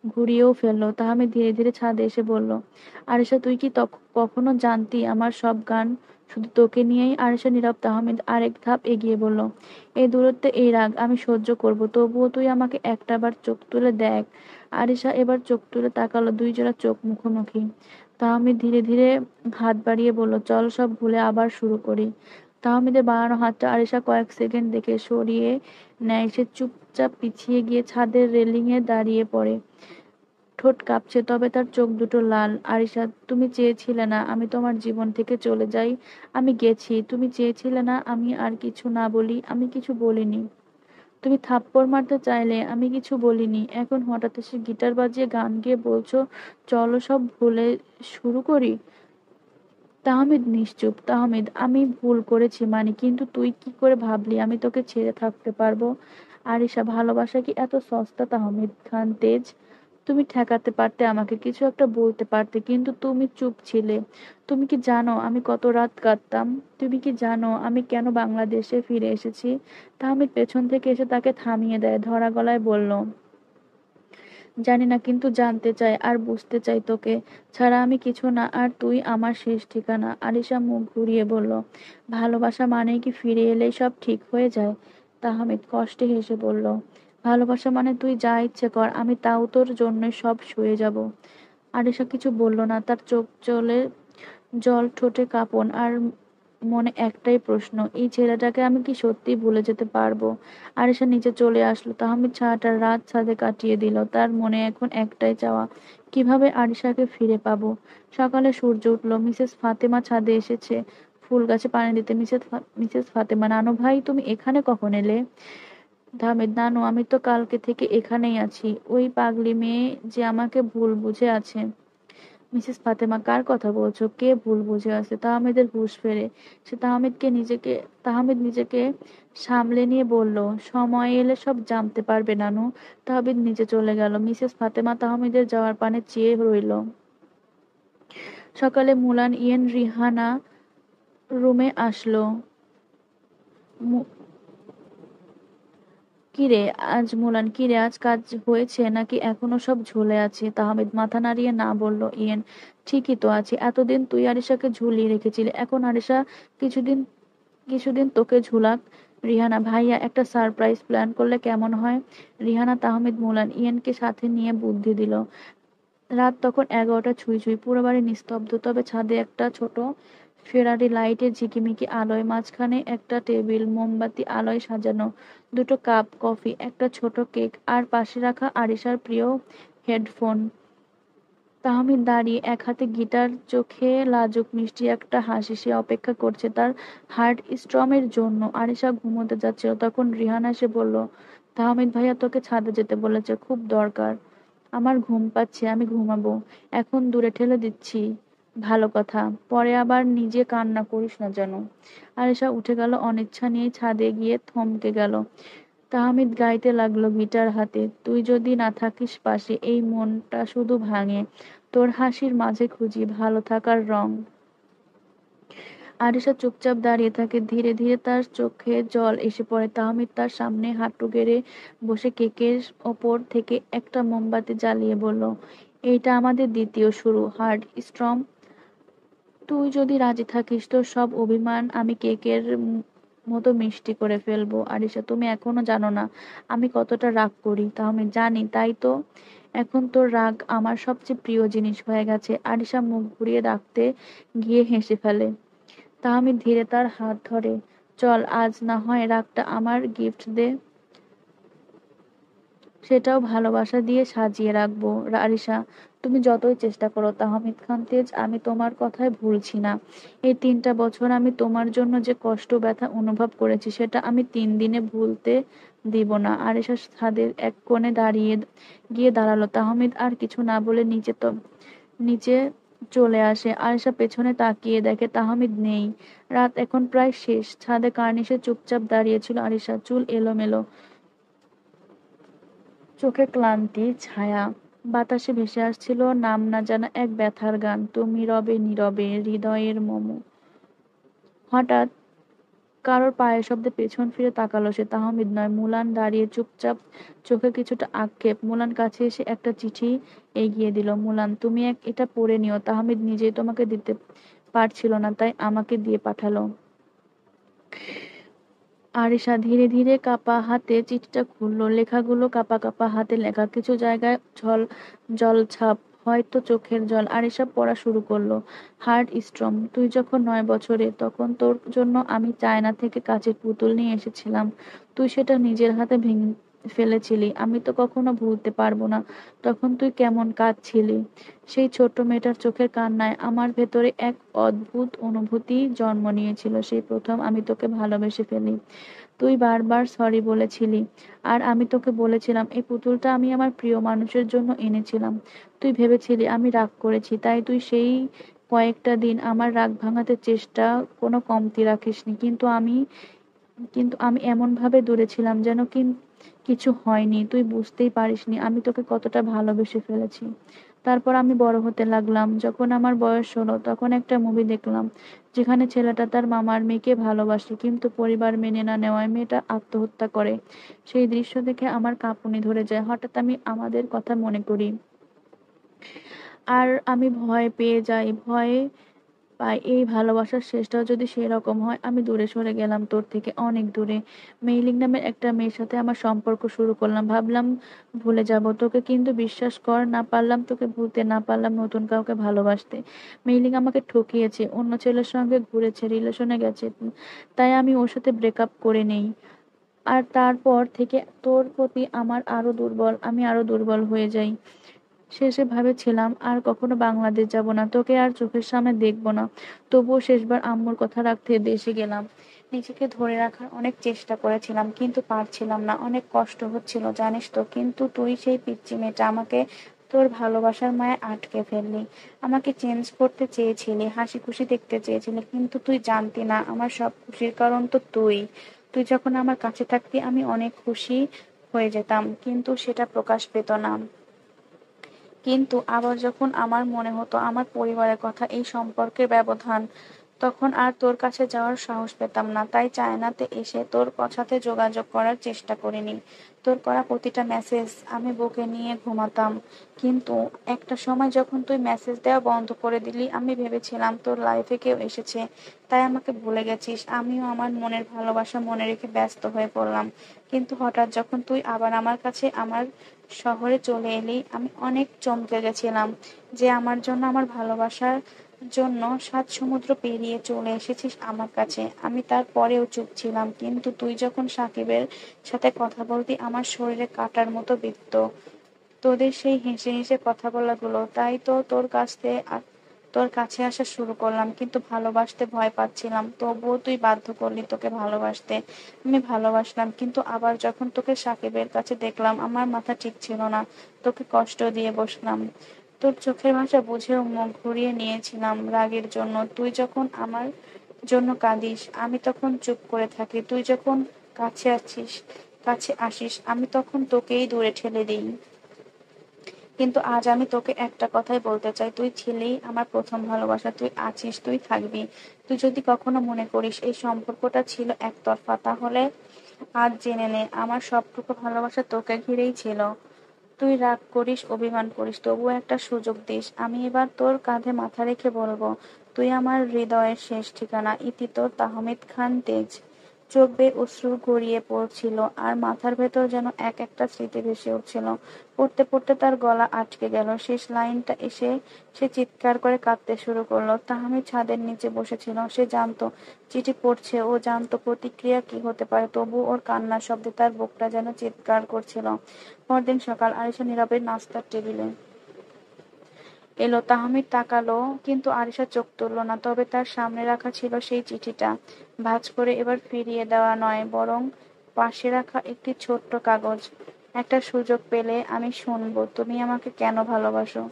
ঘুরিয়েও ফেললো। তাহমিদ ধীরে ধীরে ছাদে এসে বলল, আরিশা, তুই কি কখনো জানতি আমার সব গান শুধু তোকে নিয়েই? আরিশা নীরব। তাহমিদ আরেক ধাপ এগিয়ে বলল, এই দূরত্বে, এই রাগ আমি সহ্য করব, তবুও তুই আমাকে একটাবার চোখ তুলে দেখ। আরিশা এবার চোখ তুলে তাকালো, দুই জোড়া চোখ মুখোমুখি। তাহমিদ ধীরে ধীরে হাত বাড়িয়ে বলল, চল সব ভুলে আবার শুরু করি। তাহমিদের বাড়ানো হাতটা আরিশা কয়েক সেকেন্ড দেখে সরিয়ে নেয়। সে চুপচাপ পিছিয়ে গিয়ে ছাদের রেলিং এ দাঁড়িয়ে পড়ে। ঠোঁট কাঁপছে, তবে তার চোখ দুটো লাল। আরিশা, তুমি চেয়েছিলে না আমি তোমার জীবন থেকে চলে যাই, আমি গেছি। তুমি চেয়েছিলে না আমি আর কিছু না বলি, আমি কিছু বলিনি। তুমি থাপ্পড় মারতে চাইলে, আমি কিছু বলিনি। এখন হঠাৎ এসে গিটার বাজিয়ে গান গেয়ে বলছো চলো সব ভুলে শুরু করি। তাহমিদ নিশ্চুপ। তাহমিদ, আমি ভুল করেছি মানে, কিন্তু তুই কি করে ভাবলি আমি তোকে ছেড়ে থাকতে পারবো? আরিশা, ভালোবাসা কি এত সস্তা? তাহমিদ খান তেজ, তুমি ঠেকাতে পারতে, আমাকে কিছু একটা বলতে পারতে, কিন্তু তুমি চুপ ছিলে। তুমি কি জানো আমি কত রাত কাঁদতাম? তুমি কি জানো আমি কেন বাংলাদেশে ফিরে এসেছি? তাহমিদ পেছন থেকে এসে তাকে থামিয়ে দেয়, ধরা গলায় বলল, জানি না, কিন্তু জানতে চাই আর বুঝতে চাই। তোকে ছাড়া আমি কিছু না, আর তুই আমার শেষ ঠিকানা। আলিশা মুখ ঘুরিয়ে বলল, ভালোবাসা মানেই কি ফিরে এলেই সব ঠিক হয়ে যায়? তাহমিদ কষ্টে হেসে বলল, ভালোবাসা মানে তুই যা ইচ্ছে কর, আমি তাও তোর জন্য সব সয়ে যাব। আলিশা কিছু বলল না, তার চোখ জলে জল, ঠোঁটে কাঁপন, আর মনে একটাই প্রশ্ন, এই ছেলেটাকে আমি কি সত্যি ভুলে যেতে পারবো? আরিশা নিচে চলে আসলো। তাহমিদ সারাটা রাত ছাদে কাটিয়ে দিল। তার মনে এখন একটাই চাওয়া, কিভাবে আরিশাকে ফিরে পাবো। সকালে সূর্য উঠলো। মিসেস ফাতেমা ছাদে এসেছে ফুল গাছে পানি দিতে। মিসেস ফাতেমা, নানু ভাই তুমি এখানে কখন এলে? তাহমিদ, নানু, আমি তো কালকে থেকে এখানেই আছি। ওই পাগলি মেয়ে যে আমাকে ভুল বুঝে আছে। মিসেস ফাতেমা, কার কথা বলছো? কে ভুল বুঝে আছে? তাহমিদের হুঁশ ফেরে। সে তাহমিদ নিজেকে সামলে নিয়ে বলল, সময় এলে সব জানতে পারবে নানু। তাহমিদ নিচে চলে গেল। মিসেস ফাতেমা তাহমিদের যাওয়ার পানে চেয়ে রইল। সকালে মুলান, ইয়েন, রিহানা রুমে আসলো। কিরে কিরে, আজ কাজ হয়েছে নাকি এখনো সব ঝুলে আছে? তাহমিদ মাথা নাড়িয়ে না বলল। ইয়েন, ঠিকই তো আছে। এতদিন তুই আরিশাকে ঝুলিয়ে রেখেছিলি, এখন আরিশা কিছুদিন কিছুদিন তোকে ঝুলাক। রিহানা, ভাইয়া একটা সারপ্রাইজ প্ল্যান করলে কেমন হয়? রিহানা, তাহমিদ মুলান ইয়েনকে সাথে নিয়ে বুদ্ধি দিল। রাত তখন 11টা ছুঁই ছুঁই। পুরো বাড়ি নিস্তব্ধ, তবে ছাদে একটা ছোট ফেরারি লাইটের ঝিকিমিকি আলোয়, মাঝখানে একটা টেবিল মোমবাতি আলোয় সাজানো, দুটো কাপ কফি, একটা ছোট কেক, আর পাশে রাখা আরিশার প্রিয় হেডফোন। তাহমিদ দাঁড়িয়ে, এক হাতে গিটার, চোখে লাজুক মিষ্টি একটা হাসি। সে অপেক্ষা করছে তার হার্ট স্ট্রমের জন্য। আরিশা ঘুমোতে যাচ্ছিল, তখন রিহানা এসে বলল, তাহমিদ ভাইয়া তোকে ছাদে যেতে বলেছে, খুব দরকার। আমার ঘুম পাচ্ছে, আমি ঘুমাবো। এখন দূরে ঠেলে দিচ্ছি। ভালো কথা, পরে আবার নিজে কান্না করিস না যেন। আরিশা উঠে গেল, অনিচ্ছা নিয়ে ছাদে গিয়ে থমকে গেল। তাহমিদ গাইতে লাগলো গিটার হাতে, তুই যদি না থাকিস পাশে, এই মনটা শুধু ভাঙে। তোর হাসির মাঝে খুঁজি ভালো থাকার রং। আরিশা চুপচাপ দাঁড়িয়ে থাকে। ধীরে ধীরে তার চোখে জল এসে পড়ে। তাহমিদ তার সামনে হাঁটু গেড়ে বসে কেকের ওপর থেকে একটা মোমবাতি জ্বালিয়ে বলল, এইটা আমাদের দ্বিতীয় শুরু, হার্ড স্ট্রম। তুই যদি রাজি থাকিস, তোর সব অভিমান আমি কেকের মতো মিষ্টি করে ফেলবো। আরিশা, তুমি এখনো জানো না আমি কতটা রাগ করি। তাহমিদ, জানি, তাই তো এখন তোর রাগ আমার সবচেয়ে প্রিয় জিনিস হয়ে গেছে। আরিশা মুখ ঘুরিয়ে রাখতে গিয়ে হেসে ফেলে। তাহমিদ ধীরে তার হাত ধরে, চল, আজ না হয় রাগটা আমার গিফট দে, সেটাও ভালোবাসা দিয়ে সাজিয়ে রাখবো। আরিশা, তুমি যতই চেষ্টা করো। তাহমিদ খান তেজ, আমি তোমার কথায় ভুলছি না। এই 3টা বছর আমি তোমার জন্য যে কষ্ট ব্যথা অনুভব করেছি, সেটা আমি 3 দিনে ভুলতে দিব না। আরিশা ছাদের এক কোণে গিয়ে দাঁড়ালো। তাহমিদ আর কিছু না বলে নিচে চলে আসে। আরিশা পেছনে তাকিয়ে দেখে তাহমিদ নেই। রাত এখন প্রায় শেষ। ছাদে কার্নিশে চুপচাপ দাঁড়িয়েছিল আরিশা, চুল এলোমেলো, চোখে ক্লান্তি ছায়া। বাতাসে ভেসে আসছিল নাম না জানা এক ব্যথার গান, তুমি রবে নীরবে হৃদয়ের মোমো। হঠাৎ কারোর পায়ের শব্দে পেছন ফিরে তাকালো সে। তাহমিদ নয়, মুলান দাঁড়িয়ে চুপচাপ, চোখে কিছুটা আক্ষেপ। মুলান কাছে এসে একটা চিঠি এগিয়ে দিল। মুলান, তুমি এটা পড়ে নিও, তাহমিদ নিজেই তোমাকে দিতে পারছিল না, তাই আমাকে দিয়ে পাঠালো। আরিশা ধীরে ধীরে কাপা হাতে চিঠিটা খুললো। লেখাগুলো কাপা কাপা হাতে লেখা, কিছু জায়গায় জলছাপ, হয়তো চোখের জল। আরিশা পড়া শুরু করলো। হার্ট স্ট্রম, তুই যখন 9 বছরে, তখন তোর জন্য আমি চায়না থেকে কাচের পুতুল নিয়ে এসেছিলাম। তুই সেটা নিজের হাতে ভেঙে ফেলেছিলি। আমি তো কখনো ভুলতে পারবো না তখন তুই কেমন কাঁদছিলি। সেই ছোট্ট মেয়েটার চোখের কান্নায় আমার ভেতরে এক অদ্ভুত অনুভূতি জন্ম নিয়েছিল। সেই প্রথম আমি তোকে ভালোবেসে ফেলি। তুই বারবার সরি বলেছিলি, আর আমি তোকে বলেছিলাম এই পুতুলটা আমি আমার প্রিয় মানুষের জন্য এনেছিলাম। তুই ভেবেছিলি আমি রাগ করেছি, তাই তুই সেই কয়েকটা দিন আমার রাগ ভাঙাতে চেষ্টা কোনো কমতি রাখিসনি। কিন্তু আমি এমন ভাবে দূরে ছিলাম যেন কিছু হয়নি। তুই বুঝতেই পারিসনি আমি তোকে কতটা ভালোবেসে ফেলেছি। তারপর আমি বড় হতে লাগলাম। যখন আমার বয়স হলো, তখন একটা মুভি দেখলাম যেখানে ছেলেটা তার মামার মেয়েকে ভালোবাসে, কিন্তু পরিবার মেনে না নেওয়ায় মেয়েটা আত্মহত্যা করে। সেই দৃশ্য দেখে আমার কাঁপুনি ধরে যায়। হঠাৎ আমি আমাদের কথা মনে করি, আর আমি ভয় পেয়ে যাই, ভয়ে পাই এই ভালোবাসার শেষটাও যদি সেই রকম হয়। আমি দূরে সরে গেলাম, তোর থেকে অনেক দূরে। মেইলিং নামের একটা মেয়ের সাথে আমার সম্পর্ক শুরু করলাম, ভাবলাম ভুলে যাব তোকে, কিন্তু বিশ্বাস কর, না পারলাম তোকে ভুলতে, না পারলাম নতুন কাউকে ভালোবাসতে। মেইলিং আমাকে ঠকিয়েছে, অন্য ছেলের সঙ্গে ঘুরেছে, রিলেশনে গেছে, তাই আমি ওর সাথে ব্রেকআপ করে নেই। আর তারপর থেকে তোর প্রতি আমি আরো দুর্বল হয়ে যাই। শেষে ভেবেছিলাম আর কখনো বাংলাদেশ যাব না, তোকে আর চোখের সামনে দেখবো না। তবুও শেষবার আম্মুর কথা রাখতে দেশে গেলাম। নিজেকে ধরে রাখার অনেক চেষ্টা করেছিলাম, কিন্তু পারছিলাম না। অনেক কষ্ট হচ্ছিল, জানিস তো। কিন্তু তুই সেই পিচ্চি মেয়েটা, আমাকে তোর ভালোবাসার মায়ায় আটকে ফেললি। আমাকে চেঞ্জ করতে চেয়েছিলি, হাসি খুশি দেখতে চেয়েছিলি, কিন্তু তুই জানতি না আমার সব খুশির কারণ তো তুই। তুই যখন আমার কাছে থাকতি আমি অনেক খুশি হয়ে যেতাম, কিন্তু সেটা প্রকাশ পেত না। কিন্তু আবার যখন আমার মনে হতো আমার পরিবারের কথা, এই সম্পর্কের ব্যবধান, তখন আর তোর কাছে যাওয়ার সাহস পেতাম না। তাই চায়নাতে এসে তোর সাথে যোগাযোগ করার চেষ্টা করিনি। তোর করা প্রতিটা মেসেজ আমি বুকে নিয়ে ঘুমাতাম। কিন্তু একটা সময় যখন তুই মেসেজ দেওয়া বন্ধ করে দিলি, আমি ভেবেছিলাম তোর লাইফে কেউ এসেছে, তাই আমাকে ভুলে গেছিস। আমিও আমার মনের ভালোবাসা মনে রেখে ব্যস্ত হয়ে পড়লাম। কিন্তু হঠাৎ যখন তুই আবার আমার কাছে, আমার শহরে চলে এলি, আমি অনেক চমকে গেছিলাম যে আমার জন্য, আমার ভালোবাসার জন্য 7 সমুদ্র পেরিয়ে চলে এসেছিস আমার কাছে। আমি তারপরেও চুপ ছিলাম, কিন্তু তুই যখন সাকিবের সাথে কথা বলতি আমার শরীরে কাটার মতো বিঁধত। তোদের সেই হেসে হেসে কথা বলাগুলো, তাই তো তোর কাছে আসা শুরু করলাম। কিন্তু ভালোবাসতে ভয় পাচ্ছিলাম, তবুও তুই বাধ্য করলি তোকে ভালোবাসতে। আমি ভালোবাসলাম, কিন্তু আবার যখন তোকে সাকিবের কাছে দেখলাম আমার মাথা ঠিক ছিল না। তোকে কষ্ট দিয়ে বসলাম। তোর চোখের ভাষা বুঝেও মুখ ঘুরিয়ে নিয়েছিলাম রাগের জন্য। তুই যখন আমার জন্য কাঁদিস আমি তখন চুপ করে থাকি, তুই যখন কাছে আসিস আমি তখন তোকেই দূরে ঠেলে দিই। কিন্তু আজ আমি তোকে একটা কথাই বলতে চাই, তুই ছিলি আমার প্রথম ভালোবাসা, তুই আছিস, তুই থাকবি। তুই যদি কখনো মনে করিস এই সম্পর্কটা ছিল একতরফা, তাহলে আজ জেনে নে আমার সবটুকু ভালোবাসা তোকে ঘিরেই ছিল। তুই রাগ করিস, অভিমান করিস, তবুও একটা সুযোগ দিস। আমি এবার তোর কাঁধে মাথা রেখে বলবো, তুই আমার হৃদয়ের শেষ ঠিকানা। ইতি তোর, তাহমিদ খান তেজ। চোখ বেয়ে অশ্রু গড়িয়ে পড়ছিল, আর মাথার ভেতর যেন এক একটা স্মৃতি ভেসে উঠছিল। পড়তে পড়তে তার গলা আটকে গেল। শেষ লাইনটা এসে সে চিৎকার করে কাঁদতে শুরু করলো। তাহমিদ ছাদের নিচে বসেছিল। সে জানতো চিঠি পড়ছে, ও জানতো প্রতিক্রিয়া কি হতে পারে, তবু ওর কান্নার শব্দে তার বুকটা যেন চিৎকার করছিল। পরদিন সকাল, আরিশা নীরবে নাস্তার টেবিলে এলো। তাহমিদ তাকালো, কিন্তু আরিশা চোখ তুলল না। তবে তার সামনে রাখা ছিল সেই চিঠিটা, ভাঁজ করে এবার ফিরিয়ে দেওয়া নয়, বরং পাশে রাখা একটি ছোট্ট কাগজ। একটা সুযোগ পেলে আমি শুনবো তুমি আমাকে কেন ভালোবাসো।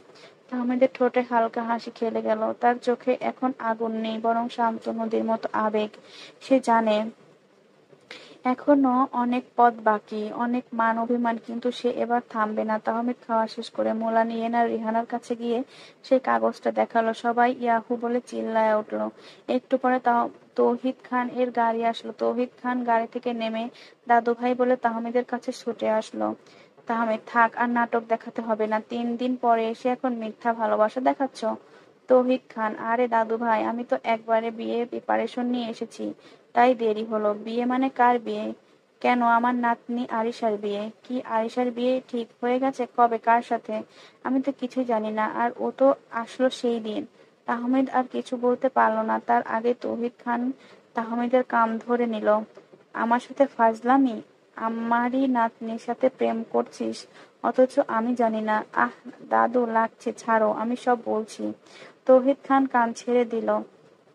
তাহমিদের ঠোঁটে হালকা হাসি খেলে গেল। তার চোখে এখন আগুন নেই, বরং শান্ত নদীর মতো আবেগ। সে জানে এখনো অনেক পথ বাকি, অনেক মান অভিমান, কিন্তু সে এবার থামবে না। তাহমিদ খাওয়া শেষ করে মোলা নিয়ে না রিহানার কাছে গিয়ে সেই কাগজটা দেখালো। সবাই ইয়াহু বলে চিল্লায় উঠলো। একটু পরে তৌহিদ খান এর গাড়ি আসলো। তৌহিদ খান গাড়ি থেকে নেমে দাদু ভাই বলে তাহমিদের কাছে ছুটে আসলো। তাহমিদ, থাক, আর নাটক দেখাতে হবে না। 3 দিন পরে এসে এখন মিথ্যা ভালোবাসা দেখাচ্ছ। তৌহিদ খান, আরে দাদু ভাই, আমি তো একবারে বিয়ের প্রিপারেশন নিয়ে এসেছি, তাই দেরি হলো। বিয়ে মানে কার বিয়ে? কেন, আমার নাতনি আরিশার বিয়ে। কি, আরিশার বিয়ে ঠিক হয়ে গেছে? কবে, কার সাথে? আমি তো কিছুই জানি না। আর ও তো আসলো সেই দিন। তাহমিদ আর কিছু বলতে পারলো না, তার আগে তৌহিদ খান তাহমিদের কান ধরে নিল। আমার সাথে ফাজলামি? আমারই নাতনির সাথে প্রেম করছিস, অথচ আমি জানি না? আহ দাদু, লাগছে, ছাড়ো, আমি সব বলছি। তৌহিদ খান কান ছেড়ে দিল।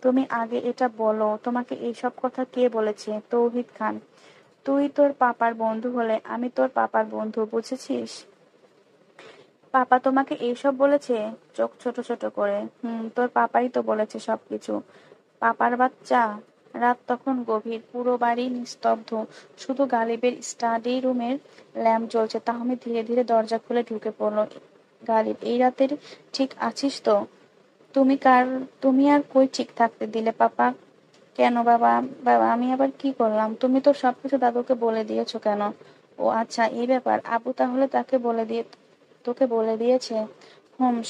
তুমি আগে এটা বলো, তোমাকে এইসব কথা কে বলেছে? তৌহিদ খান, তুই তোর পাপার বন্ধু হলে আমি তোর পাপার বন্ধু, বুঝেছিস? পাপা তোমাকে এইসব বলেছে? চোখ ছোট ছোট করে। তোর পাপাই তো বলেছে সবকিছু। পাপার বাচ্চা। রাত তখন গভীর, পুরো বাড়ি নিস্তব্ধ, শুধু গালিবের স্টাডি রুমের ল্যাম্প জ্বলছে। তাহমি ধীরে ধীরে দরজা খুলে ঢুকে পড়ল। গালিব, এই রাতের ঠিক আছিস তো? তুমি কার তুমি আর কই ঠিক থাকতে দিলে পাপা? কেন বাবা? বাবা, আমি আবার কি করলাম? তুমি তো সবকিছু দাদুকে বলে দিয়েছো কেন? ও আচ্ছা, এই ব্যাপার। আব্বু তাহলে তোকে বলে দিয়েছে?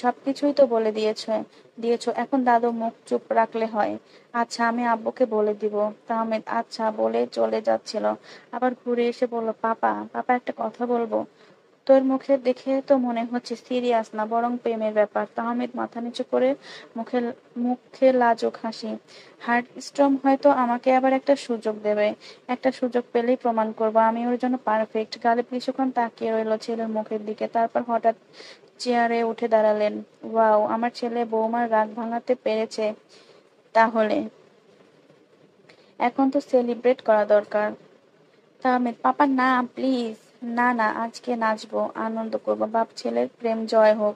সবকিছুই তো বলে দিয়েছো। এখন দাদু মুখ চুপ রাখলে হয়? আচ্ছা, আমি আব্বুকে বলে দিব। তাহমিদ আচ্ছা বলে চলে যাচ্ছিল, আবার ঘুরে এসে বলল, পাপা পাপা, একটা কথা বলবো? তোর মুখে দেখে তো মনে হচ্ছে সিরিয়াস না, বরং প্রেমের ব্যাপার। তাহমিদ মাথা নিচু করে মুখে মুখে লাজুক হাসি। হার্ট স্ট্রম হয়তো আমাকে আবার একটা সুযোগ দেবে। একটা সুযোগ পেলেই প্রমাণ করব আমি ওর জন্য পারফেক্ট। গালিব কিছুক্ষণ তাকিয়ে রইল ছেলের মুখের দিকে, তারপর হঠাৎ চেয়ারে উঠে দাঁড়ালেন। ওয়াও, আমার ছেলে বৌমার রাগ ভাঙাতে পেরেছে। তাহলে এখন তো সেলিব্রেট করা দরকার। তাহমিদ, পাপা না প্লিজ। না না, আজকে নাচবো, আনন্দ করবো, বাপ ছেলের প্রেম জয় হোক।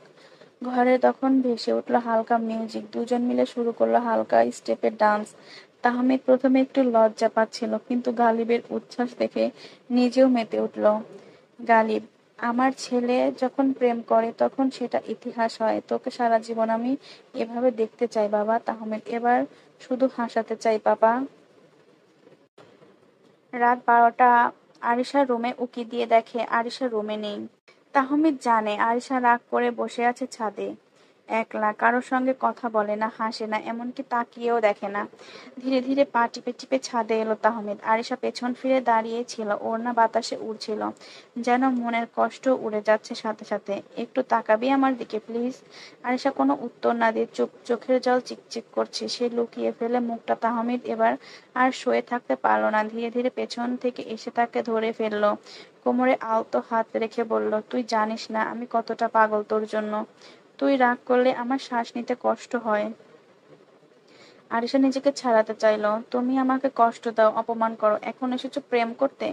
ঘরে তখন ভেসে উঠলো হালকা মিউজিক, দুজন মিলে শুরু করলো হালকা স্টেপের ডান্স। তাহমিদ প্রথমে একটু লজ্জা পাচ্ছিল, কিন্তু গালিবের উচ্ছ্বাস দেখে নিজেও মেতে উঠল। গালিব, আমার ছেলে যখন প্রেম করে তখন সেটা ইতিহাস হয়। তোকে সারা জীবন আমি এভাবে দেখতে চাই বাবা। তাহমিদ, এবার শুধু হাসাতে চাই পাপা। রাত 12টা। আরিশা রুমে উকি দিয়ে দেখে আরিশা রুমে নেই। তাহমিদ জানে আরিশা রাগ করে বসে আছে ছাদে, একলা, কারোর সঙ্গে কথা বলে না, হাসে না, এমনকি তাকিয়েও দেখে না। ধীরে ধীরে পা টিপে টিপে ছাদে এলো তাহমিদ। আরিশা পেছন ফিরে দাঁড়িয়ে ছিল, ওড়না বাতাসে উড়ছিল, যেন মনের কষ্ট উড়ে যাচ্ছে সাথে সাথে। একটু তাকাবি আমার দিকে প্লিজ? আরিশা কোনো উত্তর না দিয়ে চুপ, চোখের জল চিকচিক করছে। সে লুকিয়ে ফেলে মুখটা। তাহমিদ এবার আর শুয়ে থাকতে পারল না, ধীরে ধীরে পেছন থেকে এসে তাকে ধরে ফেললো, কোমরে আলতো হাত রেখে বলল, তুই জানিস না আমি কতটা পাগল তোর জন্য। তুই রাগ করলে আমার শ্বাস নিতে কষ্ট হয়। আরিশা নিজেকে ছাড়াতে চাইলো। তুমি আমাকে কষ্ট দাও, অপমান করো, এখন এসেছো প্রেম করতে?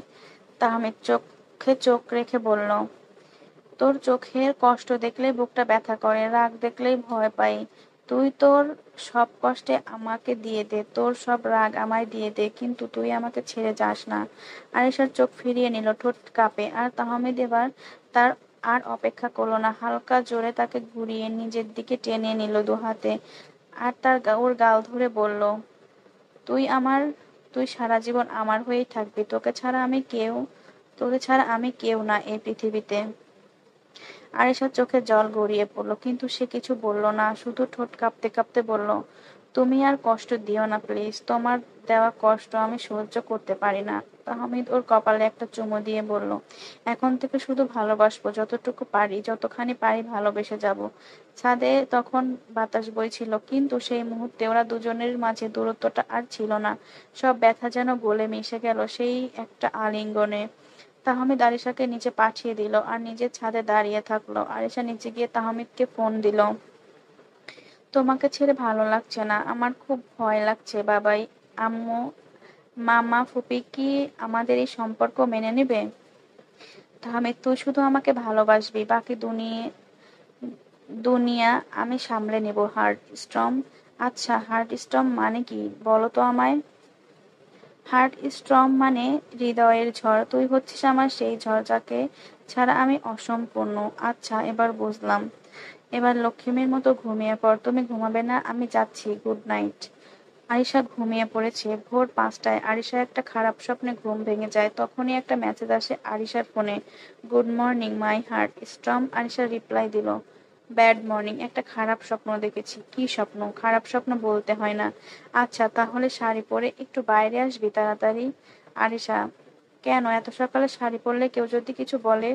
তাহমিদ চোখে চোখ রেখে বলল, তোর চোখের কষ্ট দেখলেই বুকটা ব্যথা করে, রাগ দেখলেই ভয় পাই। তুই তোর সব কষ্টে আমাকে দিয়ে দে, তোর সব রাগ আমায় দিয়ে দে, কিন্তু তুই আমাকে ছেড়ে যাস না। আরিশার চোখ ফিরিয়ে নিল, ঠোঁট কাঁপে। আর তাহমিদ এবার তার আর অপেক্ষা করলো না, হালকা জোরে তাকে ঘুরিয়ে নিজের দিকে টেনে নিল দুহাতে, আর ওর গাল ধরে বলল, তুই আমার তুই সারা জীবন আমার হয়েই থাকবি। তোকে ছাড়া আমি কেউ না এই পৃথিবীতে। আরিশার চোখে জল গড়িয়ে পড়ল, কিন্তু সে কিছু বলল না, শুধু ঠোঁট কাঁপতে কাঁপতে বলল, তুমি আর কষ্ট দিও না প্লিজ। তোমার দেওয়া কষ্ট আমি সহ্য করতে পারি না। তাহমিদ ওর কপালে একটা চুমু দিয়ে বলল, এখন থেকে শুধু ভালোবাসবো, যতটুকু পারি, যতখানি পারি ভালোবেসে যাব। ছাদে তখন বাতাস বইছিল, কিন্তু সেই মুহূর্তে ওরা দুজনের মাঝে দূরত্বটা আর ছিল না। সব ব্যথা যেন গলে মিশে গেল সেই একটা আলিঙ্গনে। তাহমিদ আরিশাকে নিচে পাঠিয়ে দিল আর নিজের ছাদে দাঁড়িয়ে থাকলো। আরিশা নিচে গিয়ে তাহমিদকে ফোন দিল। তোমাকে ছেড়ে ভালো লাগছে না, আমার খুব ভয় লাগছে। বাবাই, আম্মু, মামা, ফুপি কি আমাদের এই সম্পর্ক মেনে নেবে? তাহমিদ, তুই শুধু আমাকে ভালোবাসবি, বাকি দুনিয়া আমি সামলে নেব। Heart storm? আচ্ছা, হার্ট স্ট্রম মানে কি বলো তো আমায়? হার্ট স্ট্রম মানে হৃদয়ের ঝড়। তুই হচ্ছিস আমার সেই ঝড়, যাকে ছাড়া আমি অসম্পূর্ণ। আচ্ছা, এবার বুঝলাম। এবার লক্ষ্মীর মতো ঘুমিয়ে পড়। তুমি ঘুমাবে না? আমি যাচ্ছি, গুড নাইট। আরিশা ঘুমিয়ে পড়েছে। ভোর 5টায় আরিশা একটা খারাপ স্বপ্নে ঘুম ভেঙে যায়। তখনই একটা মেসেজ আসে আরিশার ফোনে, good morning my heart storm. Arisha reply দিল, ব্যাড মর্নিং, একটা খারাপ স্বপ্ন দেখেছি। কি স্বপ্ন? খারাপ স্বপ্ন বলতে হয় না। আচ্ছা, তাহলে শাড়ি পরে একটু বাইরে আসবি তাড়াতাড়ি। আরিশা, কেন এত সকালে শাড়ি পরলে কেউ যদি কিছু বলে?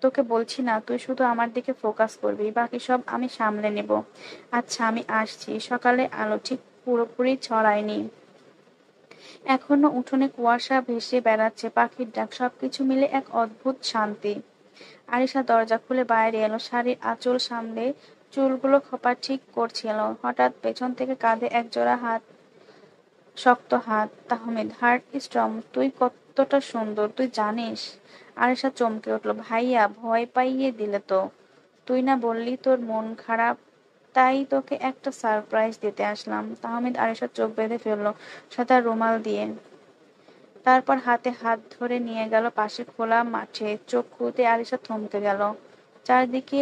তোকে বলছি না, তুই শুধু আমার দিকে ফোকাস করবি, বাকি সব আমি সামলে নেব। আচ্ছা, আমি আসছি। সকালে আলো ঠিক পুরোপুরি ছড়ায়নি, এখনো উঠোনে কুয়াশা ভেসে বেড়াচ্ছে, পাখির ডাক, সবকিছু মিলে এক অদ্ভুত শান্তি। আরিশা দরজা খুলে বাইরে এলো, শাড়ির আঁচল সামলে চুলগুলো খোপা ঠিক করছিল। হঠাৎ পেছন থেকে কাঁধে এক জোড়া হাত শক্ত হাত। তাহমিদ, হার্ট স্ট্রং, তুই কতটা সুন্দর তুই জানিস? আরিশা চমকে উঠল। ভাইয়া, ভয় পাইয়ে দিলে তো। তুই না বললি তোর মন খারাপ, তাই তোকে একটা সারপ্রাইজ দিতে আসলাম। তাহমিদ আরিশার চোখ বেঁধে ফেললো সাদা রুমাল দিয়ে। তারপর হাতে হাত ধরে নিয়ে গেল পাশে খোলা মাঠে। চোখ খুলতে আরিশা থমকে গেল। চারদিকে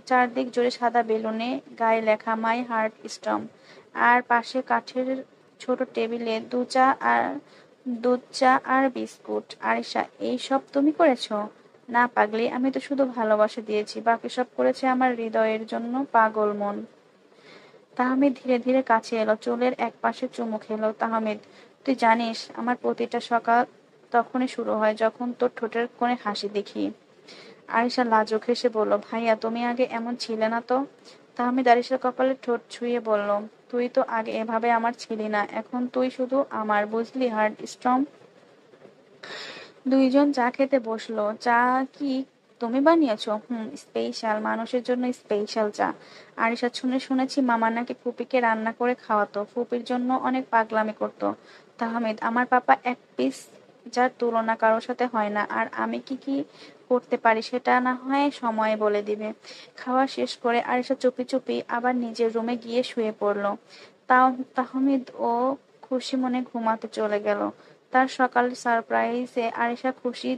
চারদিক জুড়ে সাদা বেলুনে গায়ে লেখা মাই হার্ট স্ট্রং, আর পাশে কাঠের ছোট টেবিলে দুধ চা আর বিস্কুট। আরিশা, এই সব তুমি করেছো? না পাগলি, আমি তো শুধু ভালোবাসা দিয়েছি, বাকি সব করেছে আমার হৃদয়ের জন্য পাগল মন। তাহমিদ ধীরে ধীরে কাছে এলো, চুলের এক পাশে চুমু খেলো। তাহমিদ, তুই জানিস আমার প্রতিটা সকাল তখনই শুরু হয় যখন তোর ঠোঁটের কোণে হাসি দেখি। আরিশা লাজুক হেসে বলল, ভাইয়া তুমি আগে এমন ছিলে না তো। তাহমিদ আরিশার কপালে ঠোঁট ছুঁয়ে বলল, তুই তো আগে এভাবে আমার ছিলি না, এখন তুই শুধু আমার, বুঝলি হার্ট স্ট্রং। দুইজন চা খেতে বসলো। চা কি তুমি বানিয়েছো? হুম, স্পেশাল, মানুষের জন্য স্পেশাল চা। আরিশা শুনেছি মামা নাকি ফুপিকে রান্না করে খাওয়াতো, ফুপির জন্য অনেক পাগলামি করতো। তাহমিদ, আমার পাপা এক পিস, যার তুলনা কারোর সাথে হয় না। আর আমি কি কি করতে পারি সেটা না হয় সময় বলে দিবে। খাওয়া শেষ করে আরিশা চুপি চুপি আবার নিজের রুমে গিয়ে শুয়ে পড়লো। তাহমিদ ও খুশি মনে ঘুমাতে চলে গেল। তার সকালের সারপ্রাইজে আরিশা খুশি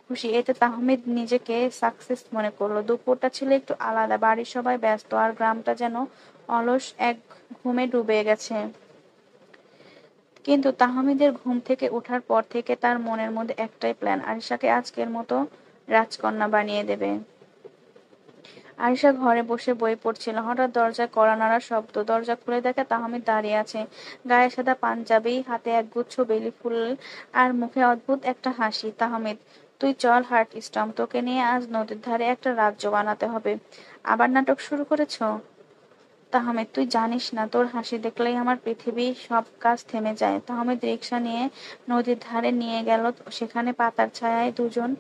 খুশি এতে তাহমিদ নিজেকে সাকসেস মনে করলো। দুপুরটা ছিল একটু আলাদা, বাড়ির সবাই ব্যস্ত আর গ্রামটা যেন অলস এক ঘুমে ডুবে গেছে। কিন্তু তাহমিদের ঘুম থেকে ওঠার পর থেকে তার মনের মধ্যে একটাই প্ল্যান, আরিশাকে আজকের মতো রাজকন্যা বানিয়ে দেবে। আরিশা ঘরে বসে বই পড়ছিল, হঠাৎ দরজায় কড়া নাড়ার শব্দ। দরজা খুলে দেখে তাহমিদ দাঁড়িয়ে আছে, গায়ে সাদা পাঞ্জাবি, হাতে একগুচ্ছ বেলি ফুল আর মুখে অদ্ভুত একটা হাসি। তাহমিদ, তুই চল হার্ট স্ট্রং, তোকে নিয়ে আজ নদীর ধারে একটা রাজ্য বানাতে হবে। আবার নাটক শুরু করেছ? তাহমিদ, তুই জানিস না, তোর হাসি দেখলেই আমার পৃথিবী সব কাজ থেমে যায়। তাহমিদ রিক্সা নিয়ে নদীর ধারে নিয়ে গেল, সেখানে পাতার ছায়ায় দুজন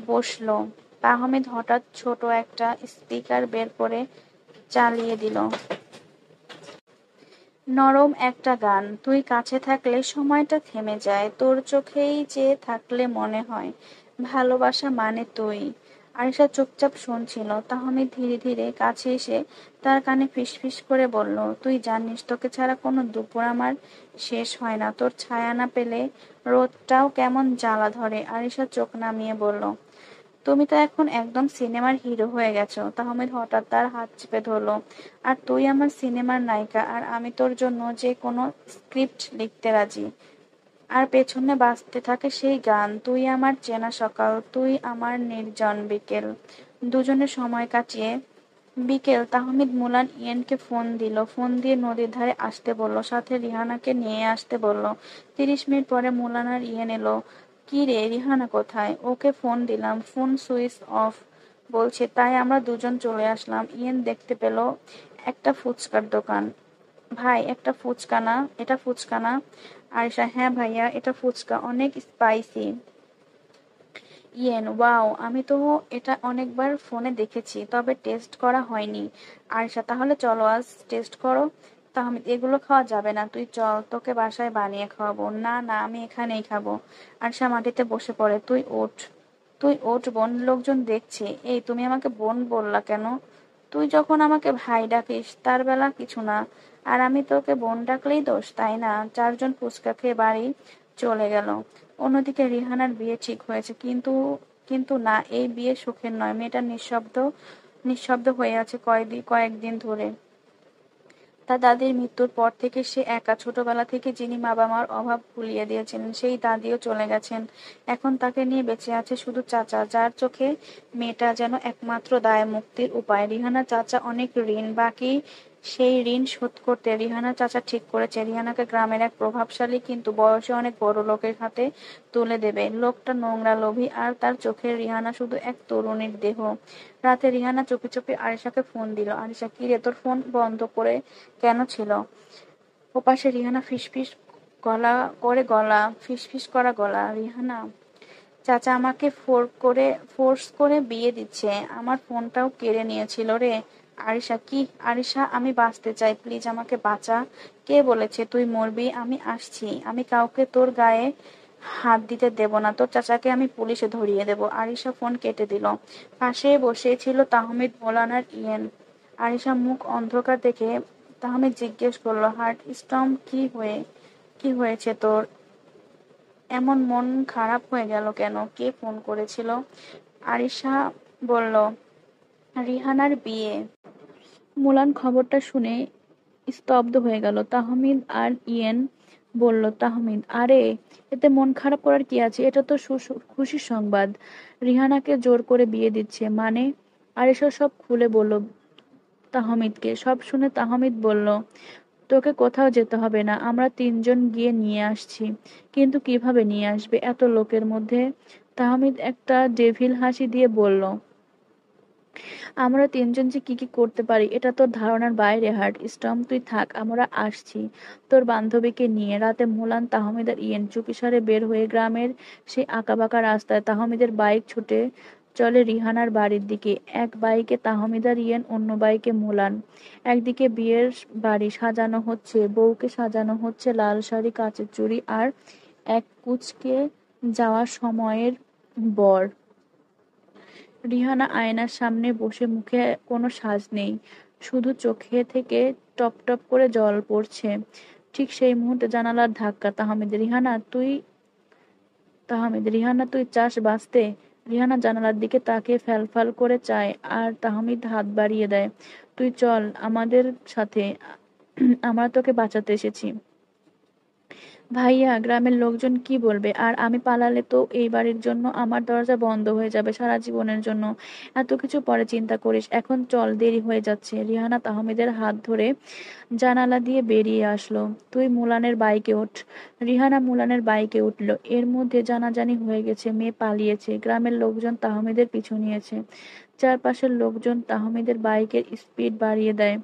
বসলো। তাহমিদ হঠাৎ ছোট একটা স্পিকার বের করে চালিয়ে দিল। নরম একটা গান, তুই কাছে থাকলে সময়টা থেমে যায়, তোর চোখেই চেয়ে থাকলে মনে হয় ভালোবাসা মানে তুই। আরিশা চুপচাপ শুনছিল। তাহমিদ ধীরে ধীরে কাছে এসে তার কানে ফিসফিস করে বলল, তুই জানিস তোকে ছাড়া কোনো দুপুর আমার শেষ হয় না, তোর ছায়া না পেলে রোদটাও কেমন জ্বালা ধরে। আরিশা চোখ নামিয়ে বলল, তুমি তো এখন একদম সিনেমার হিরো হয়ে গেছো। তাহমিদ হঠাৎ তার হাত চেপে ধরলো। আর তুই আমার সিনেমার নায়িকা, আর আমি তোর জন্য যে কোনো স্ক্রিপ্ট লিখতে রাজি। আর পেছনে বাজতে থাকে সেই গান, তুই আমার চেনা সকাল, তুই আমার নির্জন বিকেল। দুজনে সময় কাটিয়ে বিকেল। তাহমিদ মুলান ইয়েনকে ফোন দিল, ফোন দিয়ে নদীর ধারে আসতে বলল, সাথে রিহানাকে নিয়ে আসতে বলল। 30 মিনিট পরে মুলান আর ইয়েন এলো। কি রে, রিহানা কোথায়? ওকে ফোন দিলাম, ফোন সুইচ অফ বলছে, তাই আমরা দুজন চলে আসলাম। ইয়েন দেখতে পেল একটা ফুচকার দোকান। ভাই, একটা ফুচকা না? এটা ফুচকা না? আরিশা, হ্যাঁ ভাইয়া, এটা ফুচকা, অনেক স্পাইসি। ইয়েন, ওয়াও, আমি তো এটা অনেকবার ফোনে দেখেছি, তবে টেস্ট করা হয়নি। আরিশা, তাহলে চলো আজ টেস্ট করো। তাহমিদ, এগুলো খাওয়া যাবে না, তুই চল, তোকে বাসায় বানিয়ে খাওয়াবো। না না, আমি এখানেই খাবো। আরিশা মাটিতে বসে পড়ে। তুই ওঠ, তুই ওঠ বোন, লোকজন দেখছে। এই তুমি আমাকে বোন বললা কেন? তুই যখন আমাকে ভাই ডাকিস তার বেলা কিছু না, আর আমি তোকে বোন ডাকলেই দোষ, তাই না? চারজন ফুচকা খেয়ে বাড়ি চলে গেল। অন্যদিকে রিহানার বিয়ে ঠিক হয়েছে, কিন্তু কিন্তু না, এই বিয়ে সুখের নয়। মেয়েটা নিঃশব্দ হয়ে আছে কয়েকদিন ধরে। তার দাদির মৃত্যুর পর থেকে সে একা, ছোটবেলা থেকে যিনি বাবা মার অভাব ভুলিয়ে দিয়েছিলেন সেই দাদিও চলে গেছেন। এখন তাকে নিয়ে বেঁচে আছে শুধু চাচা, যার চোখে মেয়েটা যেন একমাত্র দায় মুক্তির উপায়। রিহানা চাচা অনেক ঋণ বাকি, সেই ঋণ শোধ করতে রিহানা চাচা ঠিক করেছে রিহানাকে গ্রামের এক প্রভাবশালী কিন্তু বয়সে অনেক বড় লোকের হাতে তুলে দেবে। লোকটা নোংরা, লোভী, আর তার চোখে রিহানা শুধু এক তরুণীর দেহ। রাতে রিহানা চুপি চুপি আরিশাকে ফোন দিল। আরিশা, কি রে, তোর ফোন বন্ধ করে কেন ছিল? ওপাশে রিহানা ফিসফিস করা গলা। রিহানা, চাচা আমাকে ফোর্স করে বিয়ে দিচ্ছে, আমার ফোনটাও কেড়ে নিয়েছিল রে। আরিশা, কি? আরিশা, আমি বাঁচতে চাই, প্লিজ আমাকে বাঁচা। কে বলেছে তুই মরবি? আমি আসছি। আমি কাউকে তোর গায়ে হাত দিতে দেব না। তোর চাচাকে আমি পুলিশে ধরিয়ে দেব। আরিশা ফোন কেটে দিল। পাশে বসে ছিল তাহমিদ, মোলান আর ইয়েন। আরিশা মুখ অন্ধকার দেখে তাহমিদ জিজ্ঞেস করলো, হার্ট স্ট্রম কি হয়েছে তোর? এমন মন খারাপ হয়ে গেল কেন? কে ফোন করেছিল? আরিশা বলল, রিহানার বিয়ে। মুলান খবরটা শুনে স্তব্ধ হয়ে গেল। তাহমিদ আর ইয়েন বলল, তাহমিদ, আরে এতে মন খারাপ করার কি আছে? এটা তো খুশির সংবাদ। রিহানাকে জোর করে বিয়ে দিচ্ছে মানে? আরিশা সব খুলে বলল তাহমিদকে। সব শুনে তাহমিদ বলল, তোকে কোথাও যেতে হবে না, আমরা তিনজন গিয়ে নিয়ে আসছি। কিন্তু কিভাবে নিয়ে আসবে এত লোকের মধ্যে? তাহমিদ একটা ডেভিল হাসি দিয়ে বলল, আমরা তিনজন যে কি কি করতে পারি এটা তোর ধারণার বাইরে। হার্ট স্টর্ম, তুই থাক, আমরা আসছি তোর বান্ধবীকে নিয়ে। রাতে মুলান, তাহমিদ আর ইয়েন চুপিসারে বের হয়ে গ্রামের সেই আঁকাবাঁকা রাস্তায় তাহমিদের বাইক ছুটে চলে রিহানার বাড়ির দিকে। এক বাইকে তাহমিদ আর ইয়েন, অন্য বাইকে মুলান। একদিকে বিয়ের বাড়ি সাজানো হচ্ছে, বউকে সাজানো হচ্ছে লাল শাড়ি, কাচের চুড়ি আর এক কুচকে যাওয়ার সময়ের বর। রিহানা আয়নার সামনে বসে, মুখে কোনো সাজ নেই, শুধু চোখে থেকে টপ টপ করে জল পড়ছে। ঠিক সেই মুহূর্তে জানালার ধাক্কা। রিহানা, তুই চাস বাঁচতে? রিহানা জানালার দিকে তাকিয়ে ফ্যাল করে চায়, আর তাহমিদ হাত বাড়িয়ে দেয়। তুই চল আমাদের সাথে, আমরা তোকে বাঁচাতে এসেছি। ভাইয়া, গ্রামের লোকজন কি বলবে? আর আমি পালালে তো এই বাড়ির জন্য আমার দরজা বন্ধ হয়ে যাবে সারা জীবনের জন্য। এত কিছু পরে চিন্তা করিস, এখন চল, দেরি হয়ে যাচ্ছে। রিহানা তাহমিদের হাত ধরে জানালা দিয়ে বেরিয়ে আসলো। তুই মুলানের বাইকে ওঠ। রিহানা মুলানের বাইকে উঠল। এর মধ্যে জানাজানি হয়ে গেছে, মেয়ে পালিয়েছে। গ্রামের লোকজন তাহমিদের পিছু নিয়েছে। চারপাশের লোকজন তাহমিদের বাইকের স্পিড বাড়িয়ে দেয়।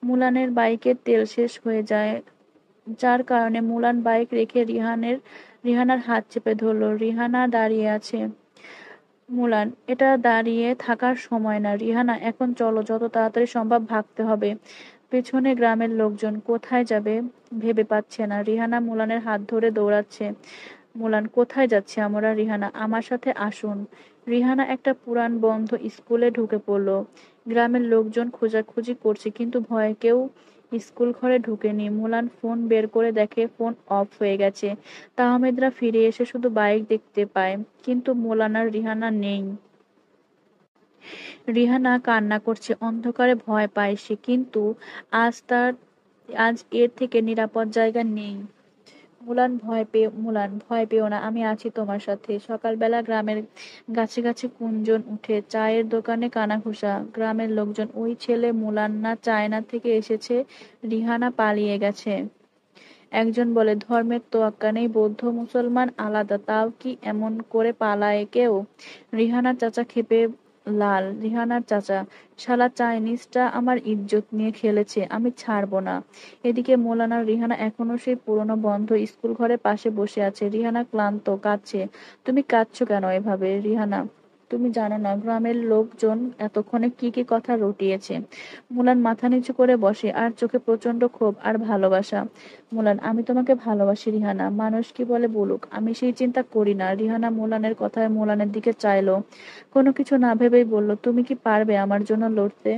মুলানের বাইকের তেল শেষ হয়ে যায়, যার কারণে মুলান বাইক রেখে রিহানার হাত চেপে ধরলো। রিহানা দাঁড়িয়ে আছে। মুলান, এটা দাঁড়িয়ে থাকার সময় না। রিহানা, এখন চলো, যত তাড়াতাড়ি সম্ভব ভাগতে হবে। পেছনে গ্রামের লোকজন কোথায় যাবে ভেবে পাচ্ছে না। রিহানা মুলানের হাত ধরে দৌড়াচ্ছে। মুলান, কোথায় যাচ্ছে আমরা? রিহানা, আমার সাথে আসুন। রিহানা একটা পুরান বন্ধ স্কুলে ঢুকে পড়লো। গ্রামের লোকজন খোঁজাখুঁজি করছে, কিন্তু ভয়ে কেউ স্কুল ঘরে ঢুকেনি। মুলান ফোন বের করে দেখে ফোন অফ হয়ে গেছে। তাহমিদরা ফিরে এসে শুধু বাইক দেখতে পায়, কিন্তু মুলান আর রিহানা নেই। রিহানা কান্না করছে, অন্ধকারে ভয় পায় সে, কিন্তু আজ তার আজ এর থেকে নিরাপদ জায়গা নেই। মুলান, ভয় পেও না, আমি আছি তোমার সাথে। সকালবেলা গ্রামের গাছে গাছে কুঞ্জন উঠে, চায়ের দোকানে কানাঘুষা। গ্রামের লোকজন, ওই ছেলে মুলান না চায়না থেকে এসেছে, রিহানা পালিয়ে গেছে। একজন বলে, ধর্মের তোয়াক্কা নেই, বৌদ্ধ মুসলমান আলাদা, তাও কি এমন করে পালায় কেউ? রিহানার চাচা ক্ষেপে লাল। রিহানার চাচা, শালা চাইনিজটা আমার ইজ্জত নিয়ে খেলেছে, আমি ছাড়বো না। এদিকে মৌলানা, রিহানা এখনো সেই পুরনো বন্ধ স্কুল ঘরের পাশে বসে আছে। রিহানা ক্লান্ত, কাঁদছে। তুমি কাঁদছো কেন এভাবে? রিহানা, তুমি জানো না গ্রামের লোকজন এতক্ষণে কি কি কথা রটিয়েছে। মুলান মাথা নিচু করে বসে, আর চোখে প্রচন্ড ক্ষোভ আর ভালোবাসা। মুলান, আমি তোমাকে ভালোবাসি রিহানা, মানুষ কি বলে বলুক, আমি সেই চিন্তা করি না। রিহানা মুলানের কথায় মুলানের দিকে চাইলো, কোনো কিছু না ভেবেই বলল, তুমি কি পারবে আমার জন্য লড়তে?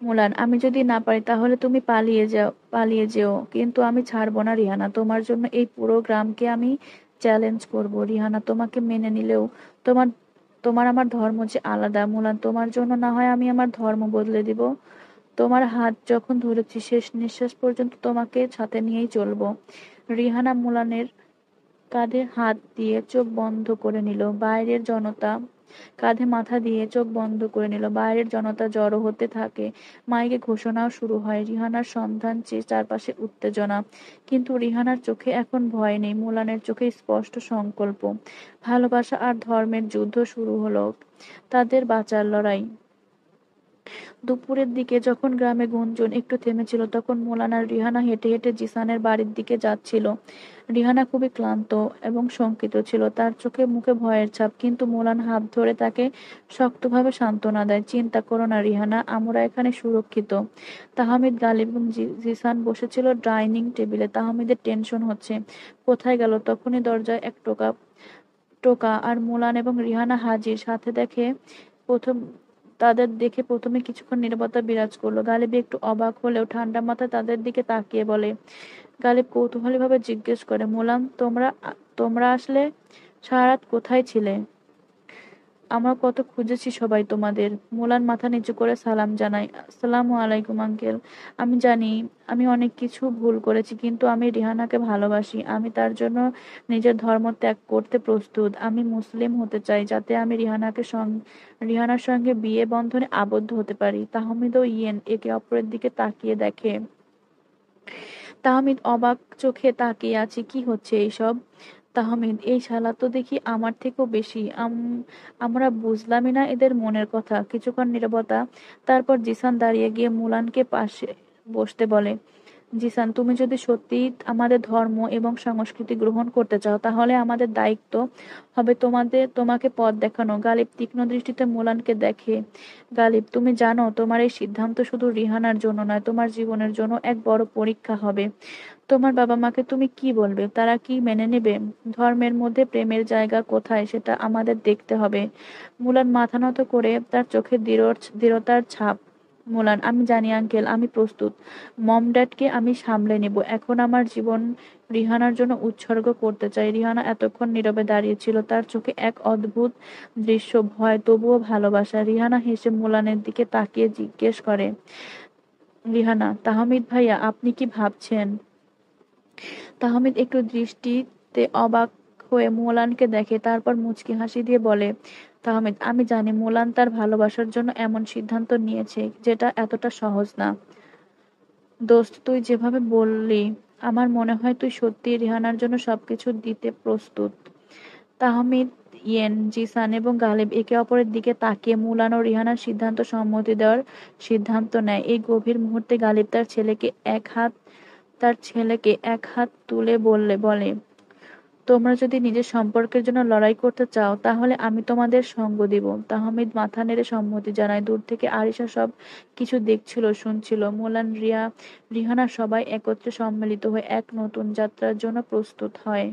মুলান, আমি যদি না পারি তাহলে তুমি পালিয়ে যেও, কিন্তু আমি ছাড়বো না রিহানা, তোমার জন্য এই পুরো গ্রামকে আমি চ্যালেঞ্জ করব। রিহানা, তোমাকে মেনে নিলেও তোমার তোমার আমার ধর্ম যে আলাদা। মুলান, তোমার জন্য না হয় আমি আমার ধর্ম বদলে দিব। তোমার হাত যখন ধরেছি, শেষ নিঃশ্বাস পর্যন্ত তোমাকে সাথে নিয়েই চলবো। রিহানা মুলানের কাঁধে হাত দিয়ে চোখ বন্ধ করে নিল। বাইরের জনতা কাঁধে মাথা দিয়ে চোখ বন্ধ করে নিল। বাইরের জনতা জড়ো হতে থাকে। মাইকে ঘোষণাও শুরু হয়। রিহানার সন্ধান চেয়ে চারপাশে উত্তেজনা, কিন্তু রিহানার চোখে এখন ভয় নেই, মুলানের চোখে স্পষ্ট সংকল্প। ভালোবাসা আর ধর্মের যুদ্ধ শুরু হলো, তাদের বাঁচার লড়াই। দুপুরের দিকে যখন গ্রামে গুঞ্জন একটু থেমেছিল, তখন মোলান আর রিহানা হেঁটে হেঁটে জিসানের বাড়ির দিকে যাচ্ছিল। রিহানা খুবই ক্লান্ত এবং শঙ্কিত ছিল, তার চোখে মুখে ভয়ের ছাপ, কিন্তু মোলান হাত ধরে তাকে শক্তভাবে সান্ত্বনা দেয়। চিন্তা করো না রিহানা, আমরা এখানে সুরক্ষিত। তাহমিদ, গালিব এবং জিসান বসেছিল ডাইনিং টেবিলে। তাহমিদের টেনশন হচ্ছে, কোথায় গেল? তখনই দরজায় এক টোকা টোকা আর মোলান এবং রিহানা হাজির। সাথে দেখে প্রথম তাদের দেখে প্রথমে কিছুক্ষণ নীরবতা বিরাজ করলো। গালিব একটু অবাক হলেও ঠান্ডা মাথায় তাদের দিকে তাকিয়ে বলে। গালিব কৌতূহলী ভাবে জিজ্ঞেস করে, মোলান, তোমরা আসলে সারা রাত কোথায় ছিলে? আমরা কত খুঁজেছি সবাই তোমাদের। মোলান মাথা নিচু করে সালাম জানায়। আসসালামু আলাইকুম আঙ্কেল। আমি জানি আমি অনেক কিছু ভুল করেছি, কিন্তু আমি রিহানাকে ভালোবাসি। আমি তার জন্য নিজের ধর্ম ত্যাগ করতে প্রস্তুত। আমি মুসলিম হতে চাই, যাতে আমি রিহানার সঙ্গে বিয়ে বন্ধনে আবদ্ধ হতে পারি। তাহমিদ ও ইয়েন একে অপরের দিকে তাকিয়ে দেখে। তাহমিদ অবাক চোখে তাকিয়ে আছে, কি হচ্ছে এইসব? তাহমিদ, এই শালা তো দেখি আমার থেকেও বেশি। আমরা বুঝলামই না এদের মনের কথা। কিছুক্ষণ নীরবতা, তারপর জিসান দাঁড়িয়ে গিয়ে মুলানকে পাশে বসতে বলে। জিসান, তুমি যদি সত্যি আমাদের ধর্ম এবং সংস্কৃতি গ্রহণ করতে চাও, তাহলে আমাদের দায়িত্ব হবে তোমাকে পথ দেখানো। গালিব তীক্ষ্ণ দৃষ্টিতে মুলানকে দেখে। গালিব, তুমি জানো তোমার এই সিদ্ধান্ত শুধু রিহানার জন্য নয়, তোমার জীবনের জন্য এক বড় পরীক্ষা হবে। তোমার বাবা মাকে তুমি কি বলবে? তারা কি মেনে নেবে? ধর্মের মধ্যে প্রেমের জায়গা কোথায় সেটা আমাদের দেখতে হবে। মুলান মাথা নত করে, তার চোখে দৃঢ়তার ছাপ। মুলান, আমি জানি আঙ্কেল, আমি প্রস্তুত। মম ড্যাডকে আমি সামলে নেব। এখন আমার জীবন রিহানার জন্য উৎসর্গ করতে চাই। রিহানা এতক্ষণ নীরবে দাঁড়িয়েছিল, তার চোখে এক অদ্ভুত দৃশ্য, ভয় তবুও ভালোবাসা। রিহানা হেসে মুলানের দিকে তাকিয়ে জিজ্ঞেস করে, রিহানা, তাহমিদ ভাইয়া আপনি কি ভাবছেন? তাহমিদ একটু দৃষ্টিতে অবাক হয়ে মোলানকে দেখে, তারপর মুচকি হাসি দিয়ে বলে, তাহমিদ, আমি জানি মোলান তার ভালোবাসার জন্য এমন সিদ্ধান্ত নিয়েছে যেটা এতটা সহজ না। দোস্ত, তুই যেভাবে বললি, আমার মনে হয় তুই সত্যি রিহানার জন্য সবকিছু দিতে প্রস্তুত। তাহমিদ, ইয়েন, জিসান এবং গালিব একে অপরের দিকে তাকিয়ে মুলান ও রিহানার সিদ্ধান্ত সম্মতি দেওয়ার সিদ্ধান্ত নেয়। এই গভীর মুহূর্তে গালিব তার ছেলেকে এক হাত তুলে বলে, তোমরা যদি নিজের সম্পর্কের জন্য লড়াই করতে চাও, তাহলে আমি তোমাদের সঙ্গ দিব। তাহমিদ মাথা নেড়ে সম্মতি জানায়। দূর থেকে আরিশা সব কিছু দেখছিল, শুনছিল। মোলান, রিহানা সবাই একত্রে সম্মিলিত হয়ে এক নতুন যাত্রার জন্য প্রস্তুত হয়।